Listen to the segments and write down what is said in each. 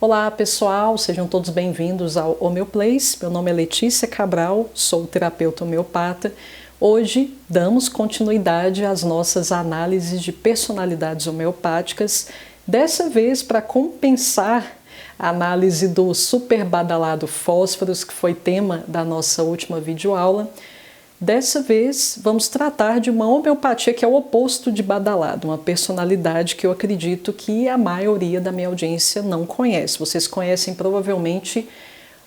Olá pessoal, sejam todos bem-vindos ao Homeoplace. Meu nome é Letícia Cabral, sou terapeuta homeopata. Hoje damos continuidade às nossas análises de personalidades homeopáticas, dessa vez para compensar a análise do super badalado fósforos, que foi tema da nossa última videoaula. Dessa vez vamos tratar de uma homeopatia que é o oposto de badalado, uma personalidade que eu acredito que a maioria da minha audiência não conhece. Vocês conhecem provavelmente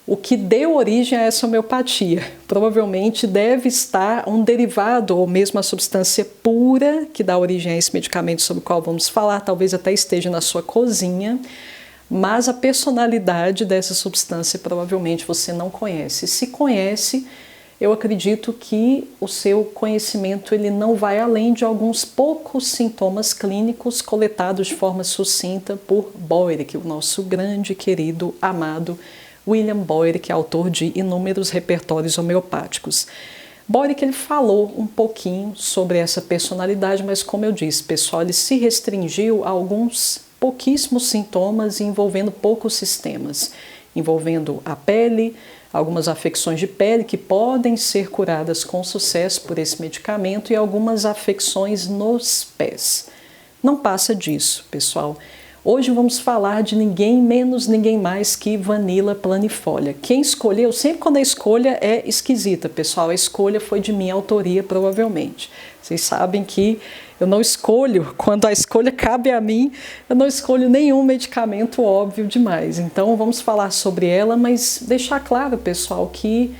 o que deu origem a essa homeopatia. Provavelmente deve estar um derivado ou mesmo a substância pura que dá origem a esse medicamento sobre o qual vamos falar, talvez até esteja na sua cozinha, mas a personalidade dessa substância provavelmente você não conhece. Se conhece, eu acredito que o seu conhecimento ele não vai além de alguns poucos sintomas clínicos coletados de forma sucinta por Boyre, o nosso grande, querido, amado William Boyre, que é autor de inúmeros repertórios homeopáticos. Boyre ele falou um pouquinho sobre essa personalidade, mas como eu disse, pessoal, ele se restringiu a alguns pouquíssimos sintomas envolvendo poucos sistemas, envolvendo a pele, algumas afecções de pele que podem ser curadas com sucesso por esse medicamento e algumas afecções nos pés. Não passa disso, pessoal. Hoje vamos falar de ninguém menos, ninguém mais que Vanilla planifolia. Quem escolheu, sempre quando a escolha é esquisita, pessoal, a escolha foi de minha autoria, provavelmente. Vocês sabem que eu não escolho, quando a escolha cabe a mim, eu não escolho nenhum medicamento óbvio demais. Então vamos falar sobre ela, mas deixar claro, pessoal, que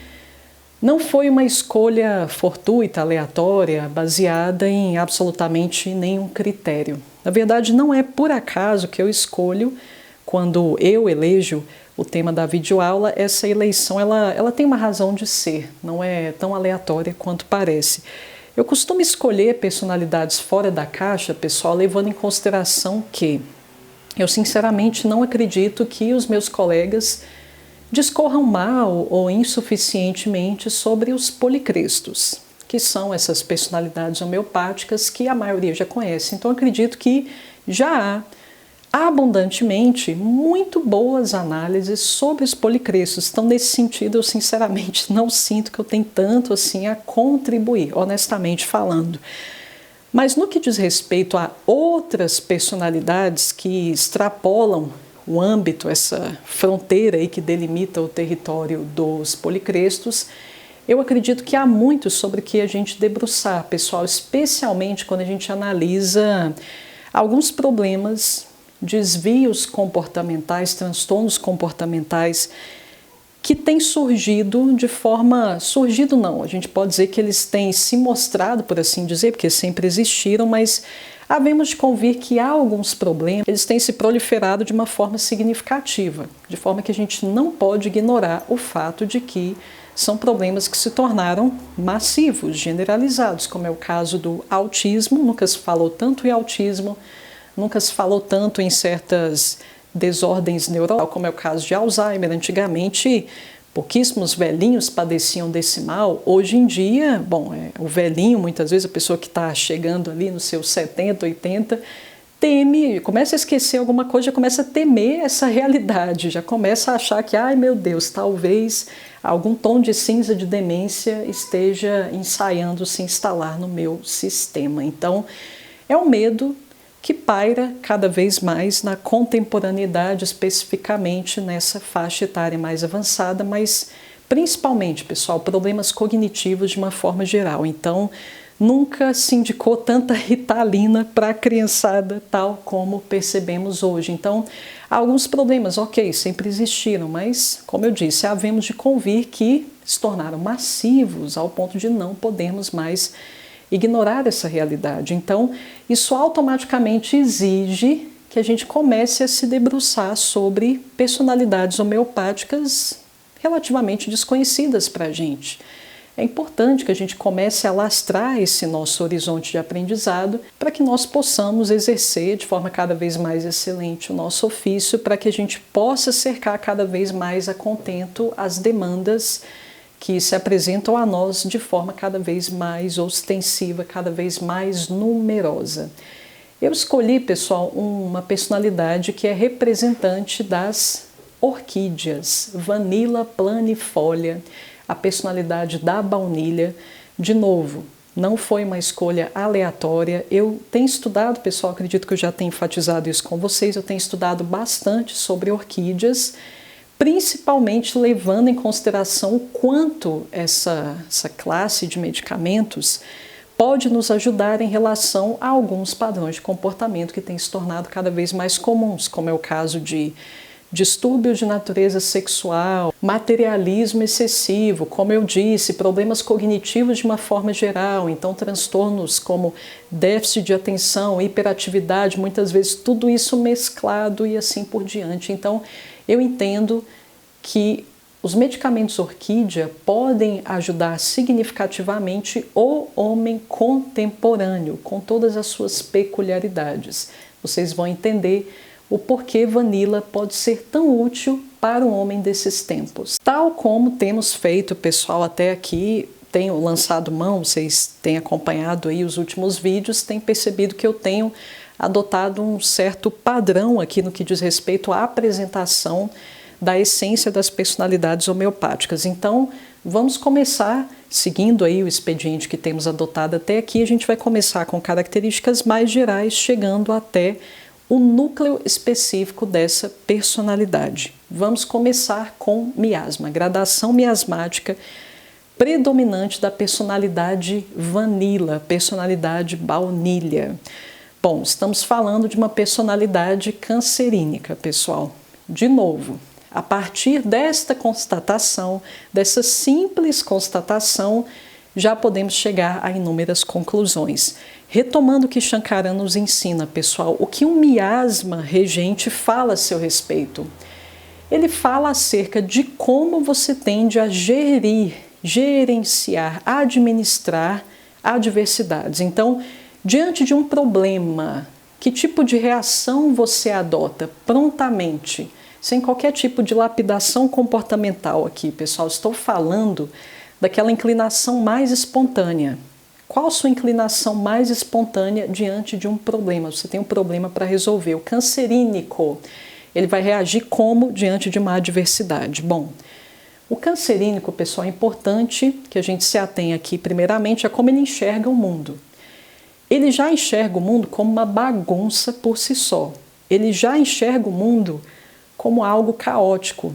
não foi uma escolha fortuita, aleatória, baseada em absolutamente nenhum critério. Na verdade, não é por acaso que eu escolho, quando eu elejo o tema da videoaula, essa eleição ela tem uma razão de ser, não é tão aleatória quanto parece. Eu costumo escolher personalidades fora da caixa, pessoal, levando em consideração que eu sinceramente não acredito que os meus colegas discorram mal ou insuficientemente sobre os policrestos, que são essas personalidades homeopáticas que a maioria já conhece. Então acredito que já há abundantemente muito boas análises sobre os policrestos. Então nesse sentido eu sinceramente não sinto que eu tenho tanto assim a contribuir, honestamente falando. Mas no que diz respeito a outras personalidades que extrapolam o âmbito, essa fronteira aí que delimita o território dos policrestos, eu acredito que há muito sobre o que a gente debruçar, pessoal, especialmente quando a gente analisa alguns problemas, desvios comportamentais, transtornos comportamentais que têm surgido de forma... Surgido não, a gente pode dizer que eles têm se mostrado, por assim dizer, porque sempre existiram, mas havemos de convir que há alguns problemas, eles têm se proliferado de uma forma significativa, de forma que a gente não pode ignorar o fato de que são problemas que se tornaram massivos, generalizados, como é o caso do autismo. Nunca se falou tanto em autismo, nunca se falou tanto em certas desordens neuronais, como é o caso de Alzheimer. Antigamente, pouquíssimos velhinhos padeciam desse mal. Hoje em dia, o velhinho, muitas vezes a pessoa que está chegando ali nos seus 70, 80, teme, começa a esquecer alguma coisa, já começa a temer essa realidade, já começa a achar que, ai meu Deus, talvez algum tom de cinza de demência esteja ensaiando se instalar no meu sistema. Então, é um medo que paira cada vez mais na contemporaneidade, especificamente nessa faixa etária mais avançada, mas principalmente, pessoal, problemas cognitivos de uma forma geral. Então, nunca se indicou tanta Ritalina para a criançada, tal como percebemos hoje. Então, há alguns problemas, ok, sempre existiram, mas, como eu disse, havemos de convir que se tornaram massivos ao ponto de não podermos mais ignorar essa realidade. Então, isso automaticamente exige que a gente comece a se debruçar sobre personalidades homeopáticas relativamente desconhecidas para a gente. É importante que a gente comece a lastrar esse nosso horizonte de aprendizado para que nós possamos exercer de forma cada vez mais excelente o nosso ofício, para que a gente possa cercar cada vez mais a contento as demandas que se apresentam a nós de forma cada vez mais ostensiva, cada vez mais numerosa. Eu escolhi, pessoal, uma personalidade que é representante das orquídeas, Vanilla planifolia, a personalidade da baunilha. De novo, não foi uma escolha aleatória. Eu tenho estudado, pessoal, acredito que eu já tenho enfatizado isso com vocês, eu tenho estudado bastante sobre orquídeas, principalmente levando em consideração o quanto essa classe de medicamentos pode nos ajudar em relação a alguns padrões de comportamento que têm se tornado cada vez mais comuns, como é o caso de distúrbios de natureza sexual, materialismo excessivo, como eu disse, problemas cognitivos de uma forma geral, então transtornos como déficit de atenção, hiperatividade, muitas vezes tudo isso mesclado e assim por diante. Então, eu entendo que os medicamentos orquídea podem ajudar significativamente o homem contemporâneo, com todas as suas peculiaridades. Vocês vão entender o porquê Vanilla pode ser tão útil para um homem desses tempos. Tal como temos feito, pessoal, até aqui, tenho lançado mão, vocês têm acompanhado aí os últimos vídeos, têm percebido que eu tenho adotado um certo padrão aqui no que diz respeito à apresentação da essência das personalidades homeopáticas. Então, vamos começar, seguindo aí o expediente que temos adotado até aqui, a gente vai começar com características mais gerais, chegando até o núcleo específico dessa personalidade. Vamos começar com miasma, gradação miasmática predominante da personalidade Vanilla, personalidade baunilha. Bom, estamos falando de uma personalidade cancerínica, pessoal. De novo, a partir desta constatação, dessa simples constatação, já podemos chegar a inúmeras conclusões. Retomando o que Shankaran nos ensina, pessoal, o que um miasma regente fala a seu respeito? Ele fala acerca de como você tende a gerir, gerenciar, administrar adversidades. Então, diante de um problema, que tipo de reação você adota prontamente, sem qualquer tipo de lapidação comportamental aqui, pessoal? Estou falando daquela inclinação mais espontânea. Qual a sua inclinação mais espontânea diante de um problema? Você tem um problema para resolver. O cancerínico, ele vai reagir como diante de uma adversidade? Bom, o cancerínico, pessoal, é importante que a gente se atenha aqui primeiramente a como ele enxerga o mundo. Ele já enxerga o mundo como uma bagunça por si só. Ele já enxerga o mundo como algo caótico,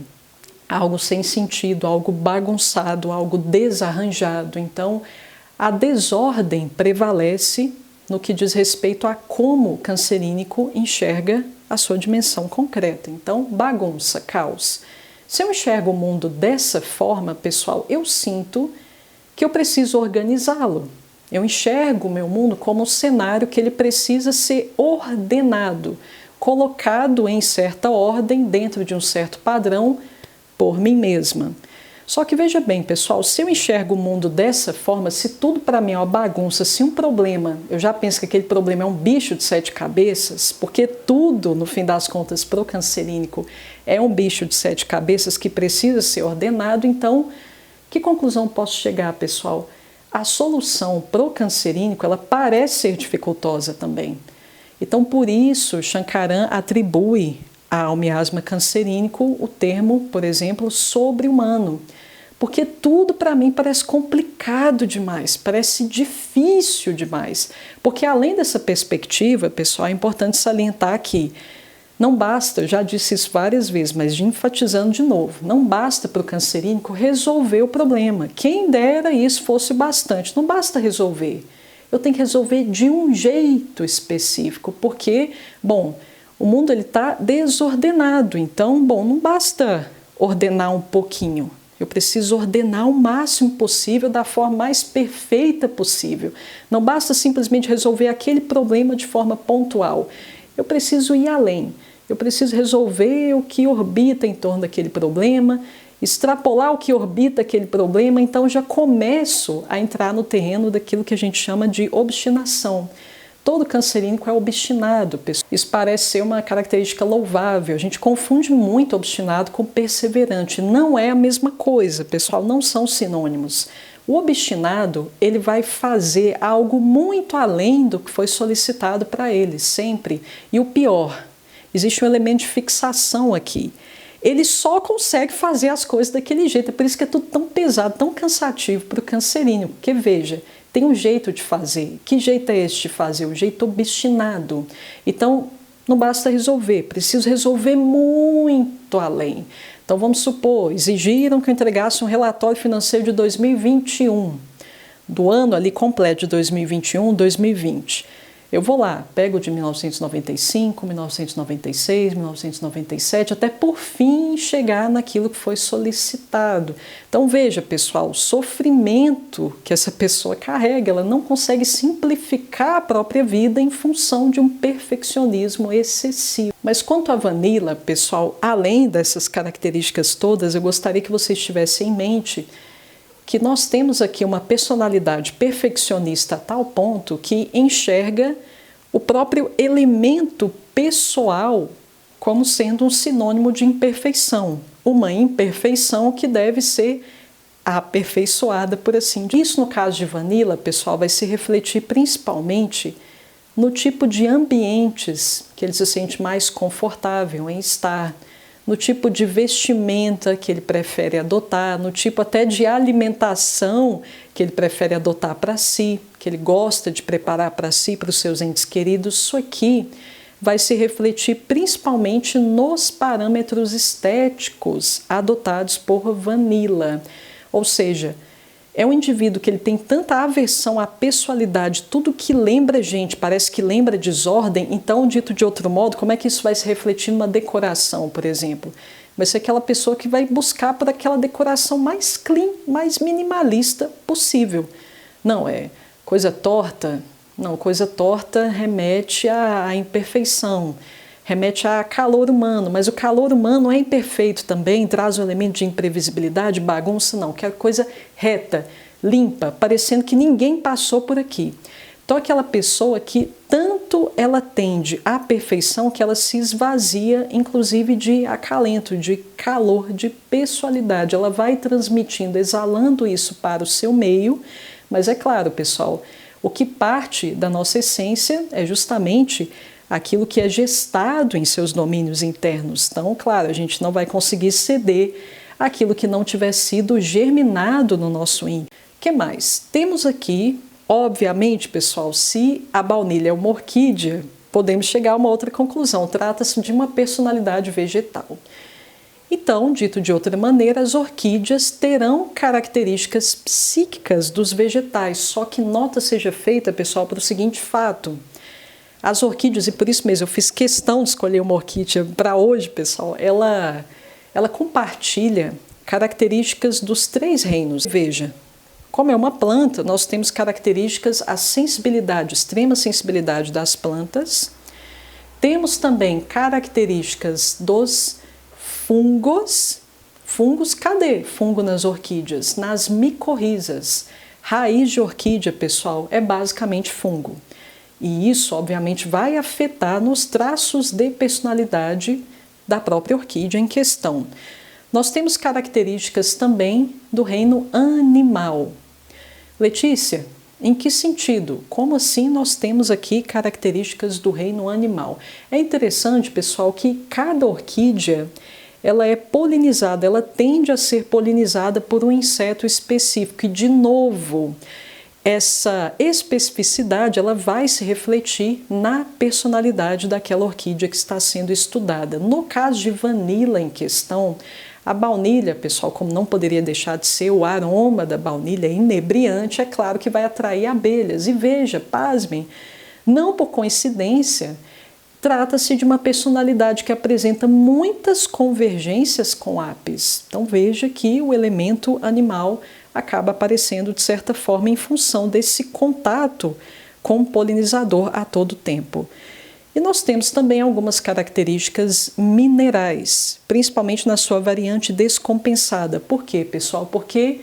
algo sem sentido, algo bagunçado, algo desarranjado. Então, a desordem prevalece no que diz respeito a como o cancerínico enxerga a sua dimensão concreta. Então, bagunça, caos. Se eu enxergo o mundo dessa forma, pessoal, eu sinto que eu preciso organizá-lo. Eu enxergo o meu mundo como um cenário que ele precisa ser ordenado, colocado em certa ordem, dentro de um certo padrão, por mim mesma. Só que veja bem, pessoal, se eu enxergo o mundo dessa forma, se tudo para mim é uma bagunça, se um problema, eu já penso que aquele problema é um bicho de 7 cabeças, porque tudo, no fim das contas, para o cancerínico é um bicho de 7 cabeças que precisa ser ordenado, então, que conclusão posso chegar, pessoal? A solução para o cancerínico, ela parece ser dificultosa também. Então, por isso, Shankaran atribui ao miasma cancerínico o termo, por exemplo, sobre-humano. Porque tudo para mim parece complicado demais, parece difícil demais. Porque além dessa perspectiva, pessoal, é importante salientar que não basta, eu já disse isso várias vezes, mas enfatizando de novo, não basta para o cancerínico resolver o problema. Quem dera isso fosse bastante, não basta resolver. Eu tenho que resolver de um jeito específico, porque, bom, o mundo está desordenado, então, bom, não basta ordenar um pouquinho. Eu preciso ordenar o máximo possível, da forma mais perfeita possível. Não basta simplesmente resolver aquele problema de forma pontual. Eu preciso ir além. Eu preciso resolver o que orbita em torno daquele problema, extrapolar o que orbita aquele problema, então já começo a entrar no terreno daquilo que a gente chama de obstinação. Todo cancerínico é obstinado. Isso parece ser uma característica louvável. A gente confunde muito obstinado com perseverante. Não é a mesma coisa, pessoal, não são sinônimos. O obstinado, ele vai fazer algo muito além do que foi solicitado para ele, sempre. E o pior, existe um elemento de fixação aqui. ele só consegue fazer as coisas daquele jeito. É por isso que é tudo tão pesado, tão cansativo para o cancerinho. Porque, veja, tem um jeito de fazer. Que jeito é esse de fazer? O jeito obstinado. Então, não basta resolver, preciso resolver muito além. Então, vamos supor, exigiram que eu entregasse um relatório financeiro de 2021, do ano ali completo de 2021, 2020. Eu vou lá, pego de 1995, 1996, 1997, até por fim chegar naquilo que foi solicitado. Então veja, pessoal, o sofrimento que essa pessoa carrega, ela não consegue simplificar a própria vida em função de um perfeccionismo excessivo. Mas quanto à Vanilla, pessoal, além dessas características todas, eu gostaria que vocês tivessem em mente que nós temos aqui uma personalidade perfeccionista a tal ponto que enxerga o próprio elemento pessoal como sendo um sinônimo de imperfeição, uma imperfeição que deve ser aperfeiçoada, por assim dizer. Isso, no caso de Vanilla, pessoal, vai se refletir principalmente no tipo de ambientes que ele se sente mais confortável em estar, no tipo de vestimenta que ele prefere adotar, no tipo até de alimentação que ele prefere adotar para si, que ele gosta de preparar para si, para os seus entes queridos. Isso aqui vai se refletir principalmente nos parâmetros estéticos adotados por Vanilla. Ou seja, é um indivíduo que ele tem tanta aversão à pessoalidade, tudo que lembra a gente, parece que lembra desordem. Então, dito de outro modo, como é que isso vai se refletir numa decoração, por exemplo? Vai ser aquela pessoa que vai buscar por aquela decoração mais clean, mais minimalista possível. Não, é coisa torta? Não, coisa torta remete à imperfeição, remete a calor humano, mas o calor humano é imperfeito também, traz um elemento de imprevisibilidade, bagunça, não, quero coisa reta, limpa, parecendo que ninguém passou por aqui. Então aquela pessoa que tanto ela tende à perfeição que ela se esvazia, inclusive de acalento, de calor, de pessoalidade, ela vai transmitindo, exalando isso para o seu meio, mas é claro, pessoal, o que parte da nossa essência é justamente aquilo que é gestado em seus domínios internos. Então, claro, a gente não vai conseguir ceder aquilo que não tiver sido germinado no nosso yin. O que mais? Temos aqui, obviamente, pessoal, se a baunilha é uma orquídea, podemos chegar a uma outra conclusão. Trata-se de uma personalidade vegetal. Então, dito de outra maneira, as orquídeas terão características psíquicas dos vegetais, só que nota seja feita, pessoal, para o seguinte fato. As orquídeas, e por isso mesmo eu fiz questão de escolher uma orquídea para hoje, pessoal, ela compartilha características dos 3 reinos. Veja, como é uma planta, nós temos características, a sensibilidade, extrema sensibilidade das plantas. Temos também características dos fungos. Fungos, cadê fungo nas orquídeas? Nas micorrizas. Raiz de orquídea, pessoal, é basicamente fungo. E isso, obviamente, vai afetar nos traços de personalidade da própria orquídea em questão. Nós temos características também do reino animal. Letícia, em que sentido? Como assim nós temos aqui características do reino animal? É interessante, pessoal, que cada orquídea ela é polinizada, ela tende a ser polinizada por um inseto específico. E, de novo, essa especificidade ela vai se refletir na personalidade daquela orquídea que está sendo estudada. No caso de Vanilla em questão, a baunilha, pessoal, como não poderia deixar de ser, o aroma da baunilha é inebriante, é claro que vai atrair abelhas. E veja, pasmem, não por coincidência, trata-se de uma personalidade que apresenta muitas convergências com Apis. Então veja que o elemento animal acaba aparecendo de certa forma em função desse contato com o polinizador a todo tempo. E nós temos também algumas características minerais, principalmente na sua variante descompensada. Por quê, pessoal? Porque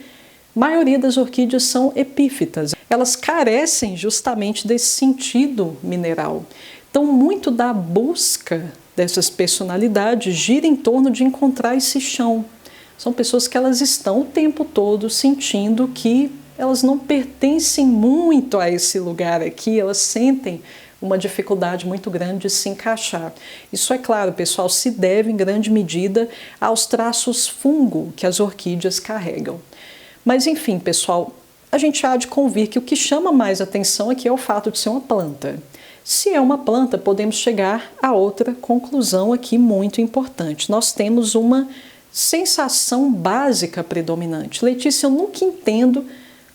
a maioria das orquídeas são epífitas. Elas carecem justamente desse sentido mineral. Então, muito da busca dessas personalidades gira em torno de encontrar esse chão. São pessoas que elas estão o tempo todo sentindo que elas não pertencem muito a esse lugar aqui, elas sentem uma dificuldade muito grande de se encaixar. Isso, é claro, pessoal, se deve em grande medida aos traços fungo que as orquídeas carregam. Mas enfim, pessoal, a gente há de convir que o que chama mais atenção aqui é o fato de ser uma planta. Se é uma planta, podemos chegar a outra conclusão aqui muito importante. Nós temos uma sensação básica predominante. Letícia, eu nunca entendo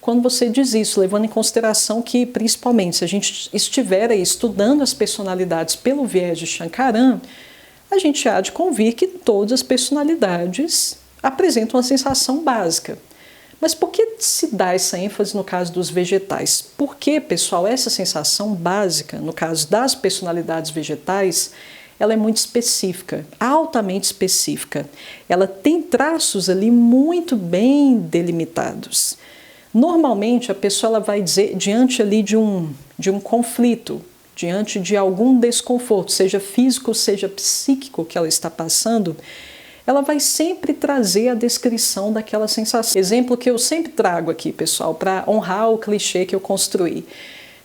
quando você diz isso, levando em consideração que, principalmente, se a gente estiver aí estudando as personalidades pelo viés de Shankaran, a gente há de convir que todas as personalidades apresentam uma sensação básica. Mas por que se dá essa ênfase no caso dos vegetais? Porque, pessoal, essa sensação básica, no caso das personalidades vegetais, ela é muito específica, altamente específica. Ela tem traços ali muito bem delimitados. Normalmente, a pessoa ela vai dizer, diante ali de um conflito, diante de algum desconforto, seja físico, seja psíquico que ela está passando, ela vai sempre trazer a descrição daquela sensação. Exemplo que eu sempre trago aqui, pessoal, para honrar o clichê que eu construí.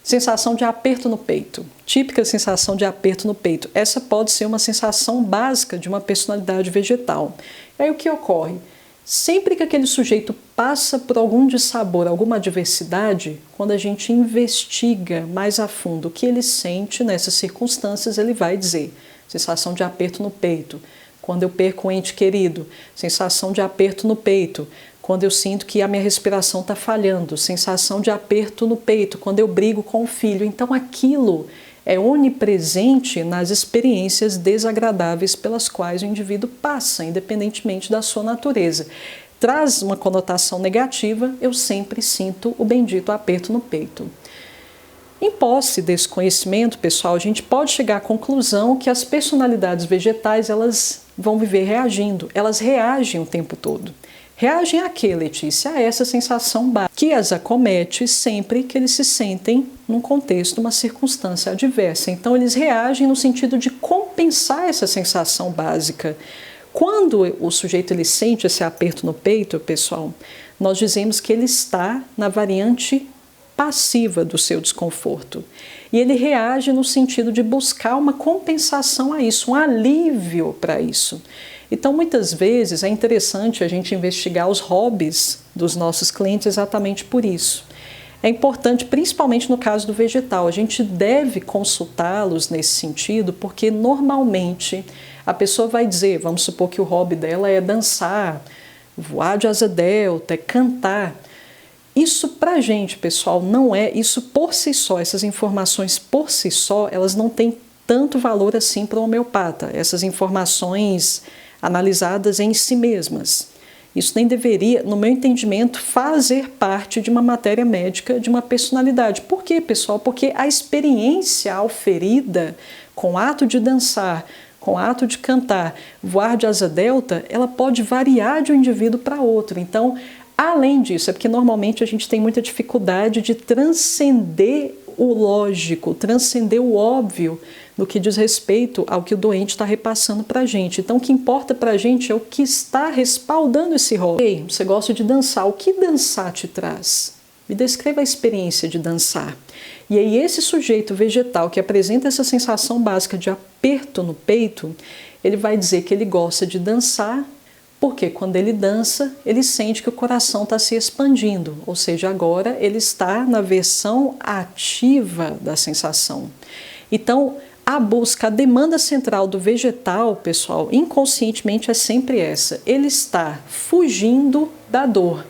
Sensação de aperto no peito, típica sensação de aperto no peito. Essa pode ser uma sensação básica de uma personalidade vegetal. E aí o que ocorre? Sempre que aquele sujeito passa por algum dissabor, alguma adversidade, quando a gente investiga mais a fundo o que ele sente nessas circunstâncias, ele vai dizer sensação de aperto no peito. Quando eu perco um ente querido, sensação de aperto no peito. Quando eu sinto que a minha respiração está falhando, sensação de aperto no peito. Quando eu brigo com o filho. Então aquilo é onipresente nas experiências desagradáveis pelas quais o indivíduo passa, independentemente da sua natureza. Traz uma conotação negativa, eu sempre sinto o bendito aperto no peito. Em posse desse conhecimento, pessoal, a gente pode chegar à conclusão que as personalidades vegetais elas vão viver reagindo, elas reagem o tempo todo. Reagem a quê, Letícia? A essa sensação básica que as acomete sempre que eles se sentem num contexto, uma circunstância adversa. Então, eles reagem no sentido de compensar essa sensação básica. Quando o sujeito ele sente esse aperto no peito, pessoal, nós dizemos que ele está na variante passiva do seu desconforto. E ele reage no sentido de buscar uma compensação a isso, um alívio para isso. Então, muitas vezes, é interessante a gente investigar os hobbies dos nossos clientes exatamente por isso. É importante, principalmente no caso do vegetal, a gente deve consultá-los nesse sentido, porque normalmente a pessoa vai dizer, vamos supor que o hobby dela é dançar, voar de asa delta, é cantar. Isso pra gente, pessoal, não é, isso por si só, essas informações por si só, elas não têm tanto valor assim para o homeopata, essas informações analisadas em si mesmas. Isso nem deveria, no meu entendimento, fazer parte de uma matéria médica de uma personalidade. Por quê, pessoal? Porque a experiência auferida com o ato de dançar, com o ato de cantar, voar de asa delta, ela pode variar de um indivíduo para outro. Então, além disso, é porque normalmente a gente tem muita dificuldade de transcender o lógico, transcender o óbvio no que diz respeito ao que o doente está repassando para a gente. Então, o que importa para a gente é o que está respaldando esse hobby. Ei, você gosta de dançar, o que dançar te traz? Me descreva a experiência de dançar. E aí, esse sujeito vegetal que apresenta essa sensação básica de aperto no peito, ele vai dizer que ele gosta de dançar, porque quando ele dança, ele sente que o coração está se expandindo, ou seja, agora ele está na versão ativa da sensação. Então, a busca, a demanda central do vegetal, pessoal, inconscientemente é sempre essa. Ele está fugindo da dor.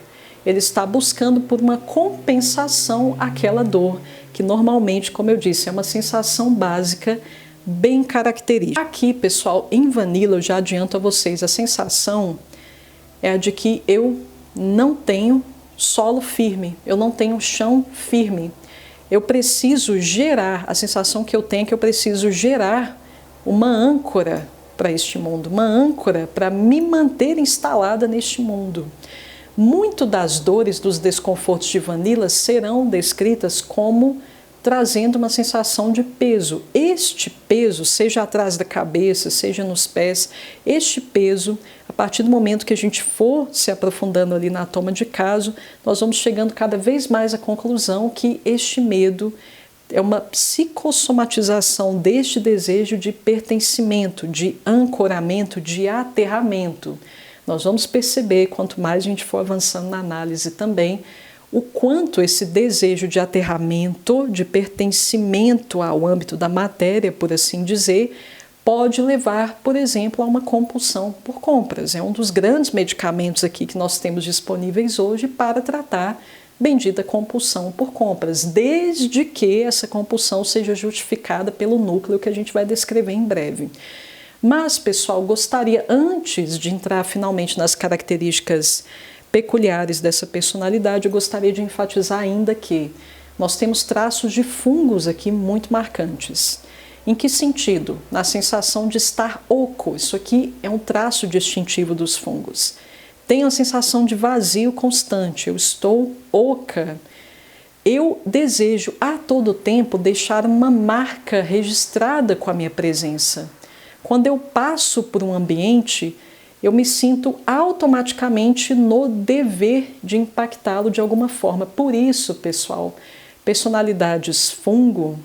Ele está buscando por uma compensação àquela dor, que normalmente, como eu disse, é uma sensação básica bem característica. Aqui, pessoal, em Vanilla, eu já adianto a vocês, a sensação é a de que eu não tenho solo firme, eu não tenho chão firme. Eu preciso gerar, a sensação que eu tenho é que eu preciso gerar uma âncora para este mundo, uma âncora para me manter instalada neste mundo. Muito das dores, dos desconfortos de Vanilla serão descritas como trazendo uma sensação de peso. Este peso, seja atrás da cabeça, seja nos pés, este peso, a partir do momento que a gente for se aprofundando ali na toma de caso, nós vamos chegando cada vez mais à conclusão que este medo é uma psicossomatização deste desejo de pertencimento, de ancoramento, de aterramento. Nós vamos perceber, quanto mais a gente for avançando na análise também, o quanto esse desejo de aterramento, de pertencimento ao âmbito da matéria, por assim dizer, pode levar, por exemplo, a uma compulsão por compras. É um dos grandes medicamentos aqui que nós temos disponíveis hoje para tratar bendita compulsão por compras, desde que essa compulsão seja justificada pelo núcleo que a gente vai descrever em breve. Mas, pessoal, gostaria, antes de entrar finalmente nas características peculiares dessa personalidade, eu gostaria de enfatizar ainda que nós temos traços de fungos aqui muito marcantes. Em que sentido? Na sensação de estar oco. Isso aqui é um traço distintivo dos fungos. Tenho a sensação de vazio constante, eu estou oca. Eu desejo a todo tempo deixar uma marca registrada com a minha presença. Quando eu passo por um ambiente, eu me sinto automaticamente no dever de impactá-lo de alguma forma. Por isso, pessoal, personalidades fungo,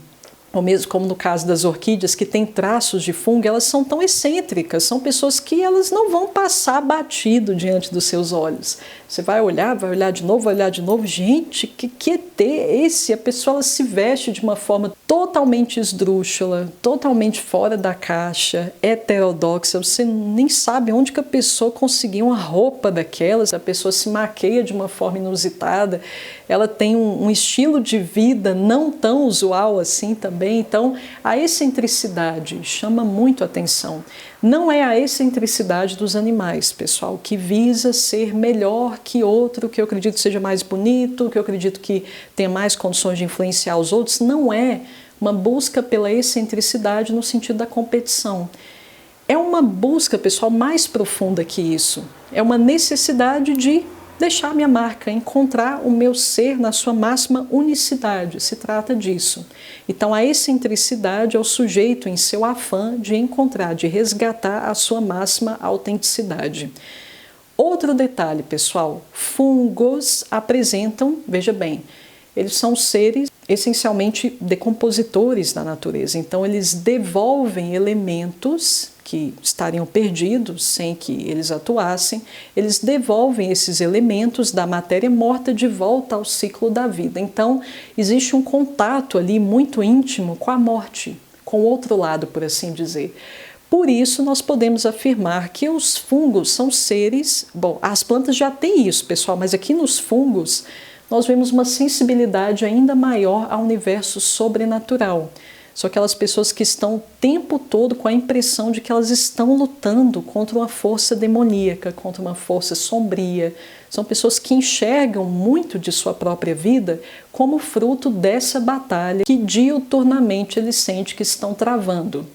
ou mesmo como no caso das orquídeas, que têm traços de fungo, elas são tão excêntricas, são pessoas que elas não vão passar batido diante dos seus olhos. Você vai olhar de novo, vai olhar de novo, gente, que ET é esse? A pessoa se veste de uma forma totalmente esdrúxula, totalmente fora da caixa, heterodoxa, você nem sabe onde que a pessoa conseguiu uma roupa daquelas, a pessoa se maqueia de uma forma inusitada, ela tem um estilo de vida não tão usual assim também, então a excentricidade chama muito a atenção. Não é a excentricidade dos animais, pessoal, que visa ser melhor que outro, que eu acredito seja mais bonito, que eu acredito que tenha mais condições de influenciar os outros. Não é uma busca pela excentricidade no sentido da competição. É uma busca, pessoal, mais profunda que isso. É uma necessidade de deixar minha marca, encontrar o meu ser na sua máxima unicidade. Se trata disso. Então, a excentricidade é o sujeito em seu afã de encontrar, de resgatar a sua máxima autenticidade. Outro detalhe, pessoal, fungos apresentam, veja bem, eles são seres essencialmente decompositores da natureza, então eles devolvem elementos que estariam perdidos sem que eles atuassem, eles devolvem esses elementos da matéria morta de volta ao ciclo da vida. Então, existe um contato ali muito íntimo com a morte, com o outro lado, por assim dizer. Por isso, nós podemos afirmar que os fungos são seres... Bom, as plantas já têm isso, pessoal, mas aqui nos fungos nós vemos uma sensibilidade ainda maior ao universo sobrenatural. São aquelas pessoas que estão o tempo todo com a impressão de que elas estão lutando contra uma força demoníaca, contra uma força sombria. São pessoas que enxergam muito de sua própria vida como fruto dessa batalha que diuturnamente eles sentem que estão travando.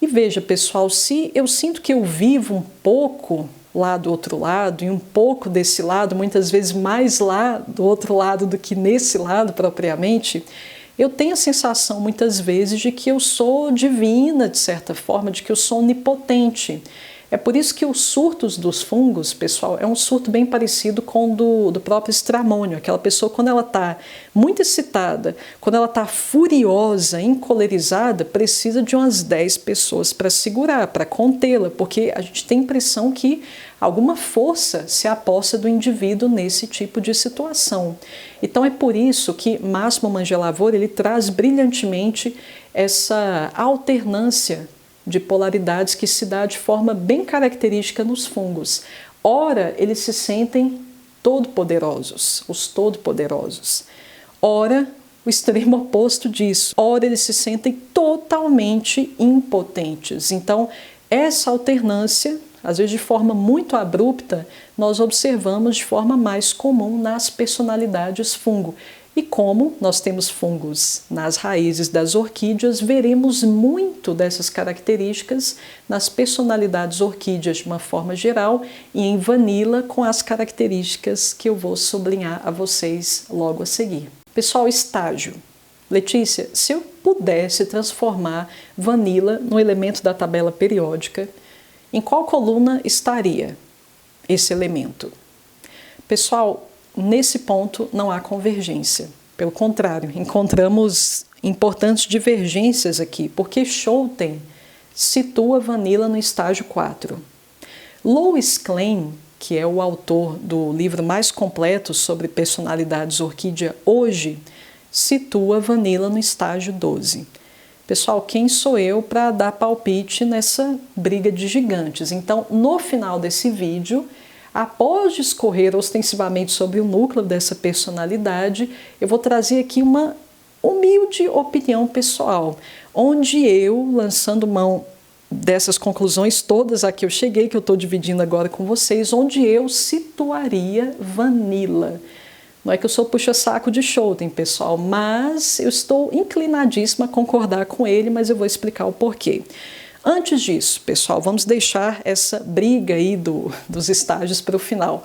E veja, pessoal, se eu sinto que eu vivo um pouco lá do outro lado, e um pouco desse lado, muitas vezes mais lá do outro lado do que nesse lado propriamente, eu tenho a sensação muitas vezes de que eu sou divina, de certa forma, de que eu sou onipotente. É por isso que os surtos dos fungos, pessoal, é um surto bem parecido com o do próprio estramônio. Aquela pessoa, quando ela está muito excitada, quando ela está furiosa, encolerizada, precisa de umas 10 pessoas para segurar, para contê-la, porque a gente tem a impressão que alguma força se aposta do indivíduo nesse tipo de situação. Então é por isso que Máximo Mangelavore ele traz brilhantemente essa alternância de polaridades que se dá de forma bem característica nos fungos. Ora, eles se sentem todo-poderosos, os todo-poderosos. Ora, o extremo oposto disso. Ora, eles se sentem totalmente impotentes. Então, essa alternância, às vezes de forma muito abrupta, nós observamos de forma mais comum nas personalidades fungo. E como nós temos fungos nas raízes das orquídeas, veremos muito dessas características nas personalidades orquídeas de uma forma geral e em Vanilla com as características que eu vou sublinhar a vocês logo a seguir. Pessoal, estágio. Letícia, se eu pudesse transformar Vanilla no elemento da tabela periódica, em qual coluna estaria esse elemento? Pessoal, nesse ponto não há convergência. Pelo contrário, encontramos importantes divergências aqui, porque Schouten situa Vanilla no estágio 4. Lois Klein, que é o autor do livro mais completo sobre personalidades orquídea hoje, situa Vanilla no estágio 12. Pessoal, quem sou eu para dar palpite nessa briga de gigantes? Então, no final desse vídeo, após discorrer ostensivamente sobre o núcleo dessa personalidade, eu vou trazer aqui uma humilde opinião pessoal, onde eu, lançando mão dessas conclusões todas a que eu cheguei, que eu estou dividindo agora com vocês, onde eu situaria Vanilla. Não é que eu sou puxa-saco de Schouten, pessoal, mas eu estou inclinadíssima a concordar com ele, mas eu vou explicar o porquê. Antes disso, pessoal, vamos deixar essa briga aí dos estágios para o final.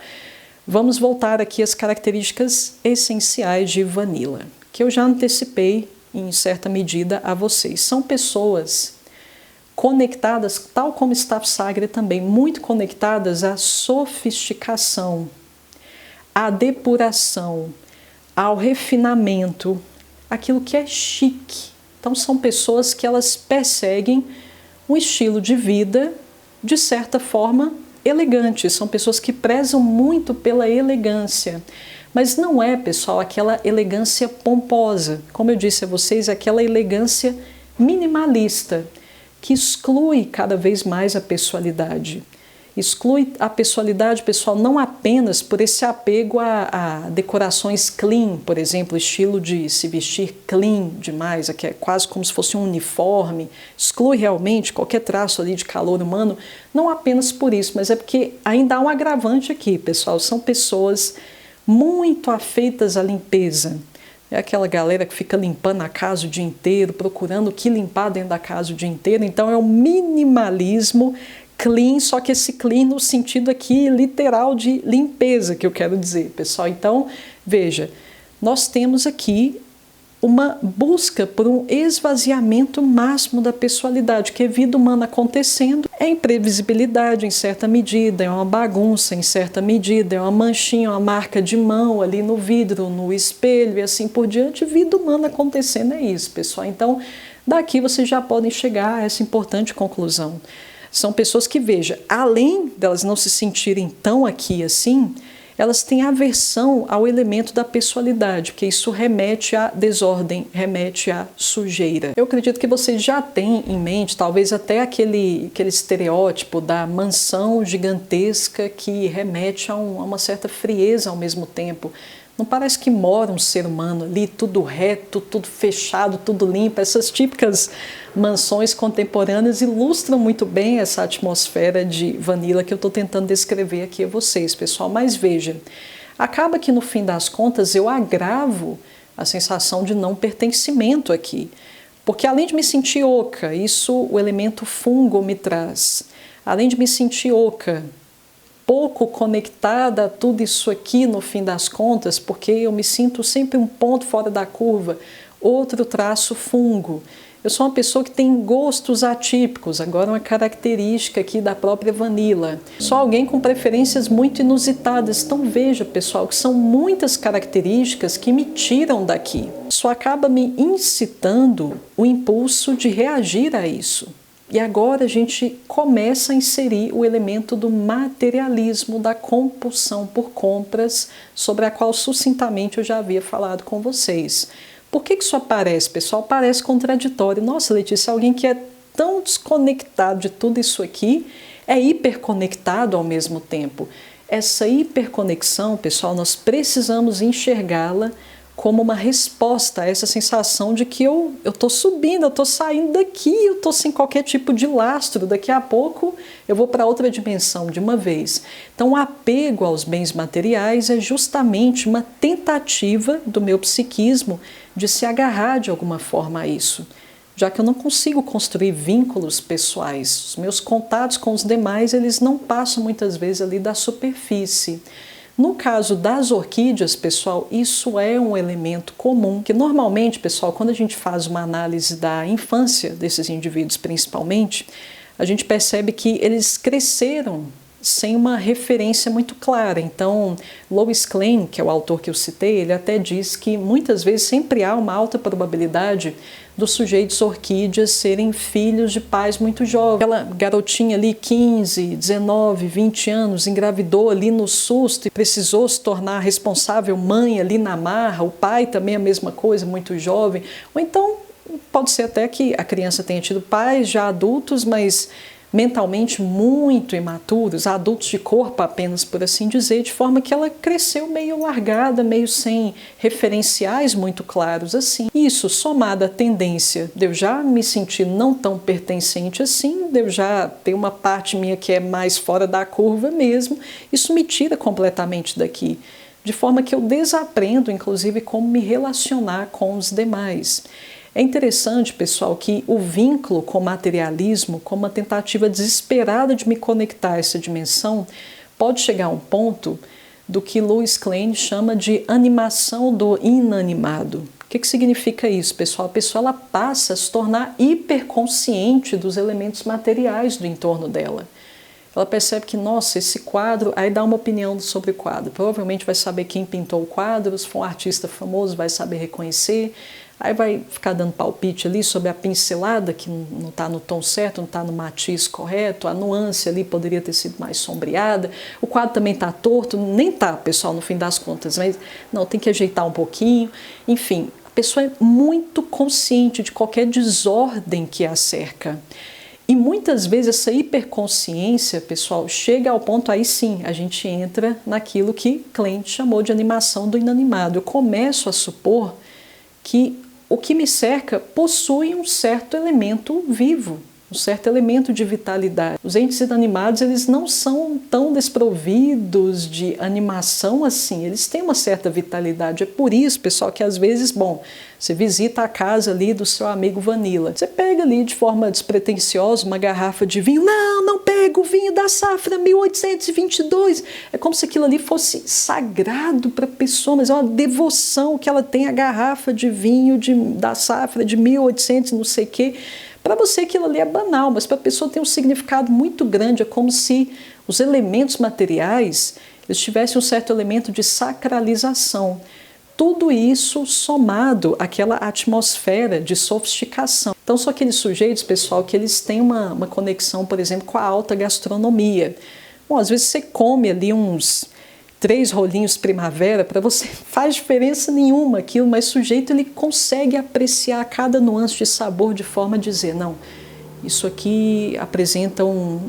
Vamos voltar aqui às características essenciais de Vanilla, que eu já antecipei em certa medida a vocês. São pessoas conectadas, tal como Staff Sagre também, muito conectadas à sofisticação, à depuração, ao refinamento, aquilo que é chique. Então são pessoas que elas perseguem um estilo de vida, de certa forma, elegante. São pessoas que prezam muito pela elegância. Mas não é, pessoal, aquela elegância pomposa. Como eu disse a vocês, aquela elegância minimalista, que exclui cada vez mais a pessoalidade. Exclui a pessoalidade, pessoal, não apenas por esse apego a decorações clean, por exemplo, estilo de se vestir clean demais, que é quase como se fosse um uniforme, exclui realmente qualquer traço ali de calor humano, não apenas por isso, mas é porque ainda há um agravante aqui, pessoal, são pessoas muito afeitas à limpeza. É aquela galera que fica limpando a casa o dia inteiro, procurando o que limpar dentro da casa o dia inteiro, então é o minimalismo clean, só que esse clean no sentido aqui literal de limpeza que eu quero dizer, pessoal. Então, veja, nós temos aqui uma busca por um esvaziamento máximo da pessoalidade, que é vida humana acontecendo, é imprevisibilidade em certa medida, é uma bagunça em certa medida, é uma manchinha, uma marca de mão ali no vidro, no espelho e assim por diante, vida humana acontecendo é isso, pessoal. Então, daqui vocês já podem chegar a essa importante conclusão. São pessoas que, veja, além delas não se sentirem tão aqui assim, elas têm aversão ao elemento da pessoalidade, porque isso remete à desordem, remete à sujeira. Eu acredito que vocês já têm em mente, talvez até aquele estereótipo da mansão gigantesca que remete a uma certa frieza ao mesmo tempo. Não parece que mora um ser humano ali, tudo reto, tudo fechado, tudo limpo. Essas típicas mansões contemporâneas ilustram muito bem essa atmosfera de Vanilla que eu estou tentando descrever aqui a vocês, pessoal. Mas veja, acaba que no fim das contas eu agravo a sensação de não pertencimento aqui. Porque além de me sentir oca, isso o elemento fungo me traz. Além de me sentir oca, pouco conectada a tudo isso aqui no fim das contas, porque eu me sinto sempre um ponto fora da curva, outro traço fungo. Eu sou uma pessoa que tem gostos atípicos, agora uma característica aqui da própria Vanilla. Sou alguém com preferências muito inusitadas, então veja, pessoal, que são muitas características que me tiram daqui. Isso acaba me incitando o impulso de reagir a isso. E agora a gente começa a inserir o elemento do materialismo, da compulsão por compras, sobre a qual sucintamente eu já havia falado com vocês. Por que isso aparece, pessoal? Parece contraditório. Nossa, Letícia, alguém que é tão desconectado de tudo isso aqui é hiperconectado ao mesmo tempo. Essa hiperconexão, pessoal, nós precisamos enxergá-la como uma resposta a essa sensação de que eu estou subindo, eu estou saindo daqui, eu estou sem qualquer tipo de lastro, daqui a pouco eu vou para outra dimensão de uma vez. Então o apego aos bens materiais é justamente uma tentativa do meu psiquismo de se agarrar de alguma forma a isso, já que eu não consigo construir vínculos pessoais. Os meus contatos com os demais, eles não passam muitas vezes ali da superfície. No caso das orquídeas, pessoal, isso é um elemento comum, que normalmente, pessoal, quando a gente faz uma análise da infância desses indivíduos principalmente, a gente percebe que eles cresceram sem uma referência muito clara. Então, Lois Klein, que é o autor que eu citei, ele até diz que muitas vezes sempre há uma alta probabilidade dos sujeitos orquídeas serem filhos de pais muito jovens. Aquela garotinha ali, 15, 19, 20 anos, engravidou ali no susto e precisou se tornar responsável mãe ali na marra, o pai também a mesma coisa, muito jovem. Ou então, pode ser até que a criança tenha tido pais já adultos, mas mentalmente muito imaturos, adultos de corpo apenas, por assim dizer, de forma que ela cresceu meio largada, meio sem referenciais muito claros assim. Isso, somado à tendência de eu já me sentir não tão pertencente assim, de eu já ter uma parte minha que é mais fora da curva mesmo, isso me tira completamente daqui, de forma que eu desaprendo, inclusive, como me relacionar com os demais. É interessante, pessoal, que o vínculo com o materialismo, como uma tentativa desesperada de me conectar a essa dimensão, pode chegar a um ponto do que Lois Klein chama de animação do inanimado. O que significa isso, pessoal? A pessoa ela passa a se tornar hiperconsciente dos elementos materiais do entorno dela. Ela percebe que, nossa, esse quadro, aí dá uma opinião sobre o quadro. Provavelmente vai saber quem pintou o quadro, se for um artista famoso vai saber reconhecer. Aí vai ficar dando palpite ali sobre a pincelada, que não está no tom certo, não está no matiz correto, a nuance ali poderia ter sido mais sombreada, o quadro também está torto, nem está, pessoal, no fim das contas, mas não, tem que ajeitar um pouquinho. Enfim, a pessoa é muito consciente de qualquer desordem que a cerca. E muitas vezes essa hiperconsciência, pessoal, chega ao ponto, aí sim, a gente entra naquilo que Klein chamou de animação do inanimado. Eu começo a supor que o que me cerca possui um certo elemento vivo, um certo elemento de vitalidade. Os entes inanimados, eles não são tão desprovidos de animação assim, eles têm uma certa vitalidade. É por isso, pessoal, que às vezes, bom, você visita a casa ali do seu amigo Vanilla, você pega ali de forma despretensiosa uma garrafa de vinho, não pega o vinho da safra 1822, é como se aquilo ali fosse sagrado para a pessoa, mas é uma devoção que ela tem à garrafa de vinho da safra de 1800 não sei o quê. Para você aquilo ali é banal, mas para a pessoa tem um significado muito grande, é como se os elementos materiais eles tivessem um certo elemento de sacralização. Tudo isso somado àquela atmosfera de sofisticação. Então são aqueles sujeitos, pessoal, que eles têm uma conexão, por exemplo, com a alta gastronomia. Bom, às vezes você come ali uns 3 rolinhos primavera, para você faz diferença nenhuma aquilo, mas o sujeito ele consegue apreciar cada nuance de sabor de forma a dizer, não, isso aqui apresenta um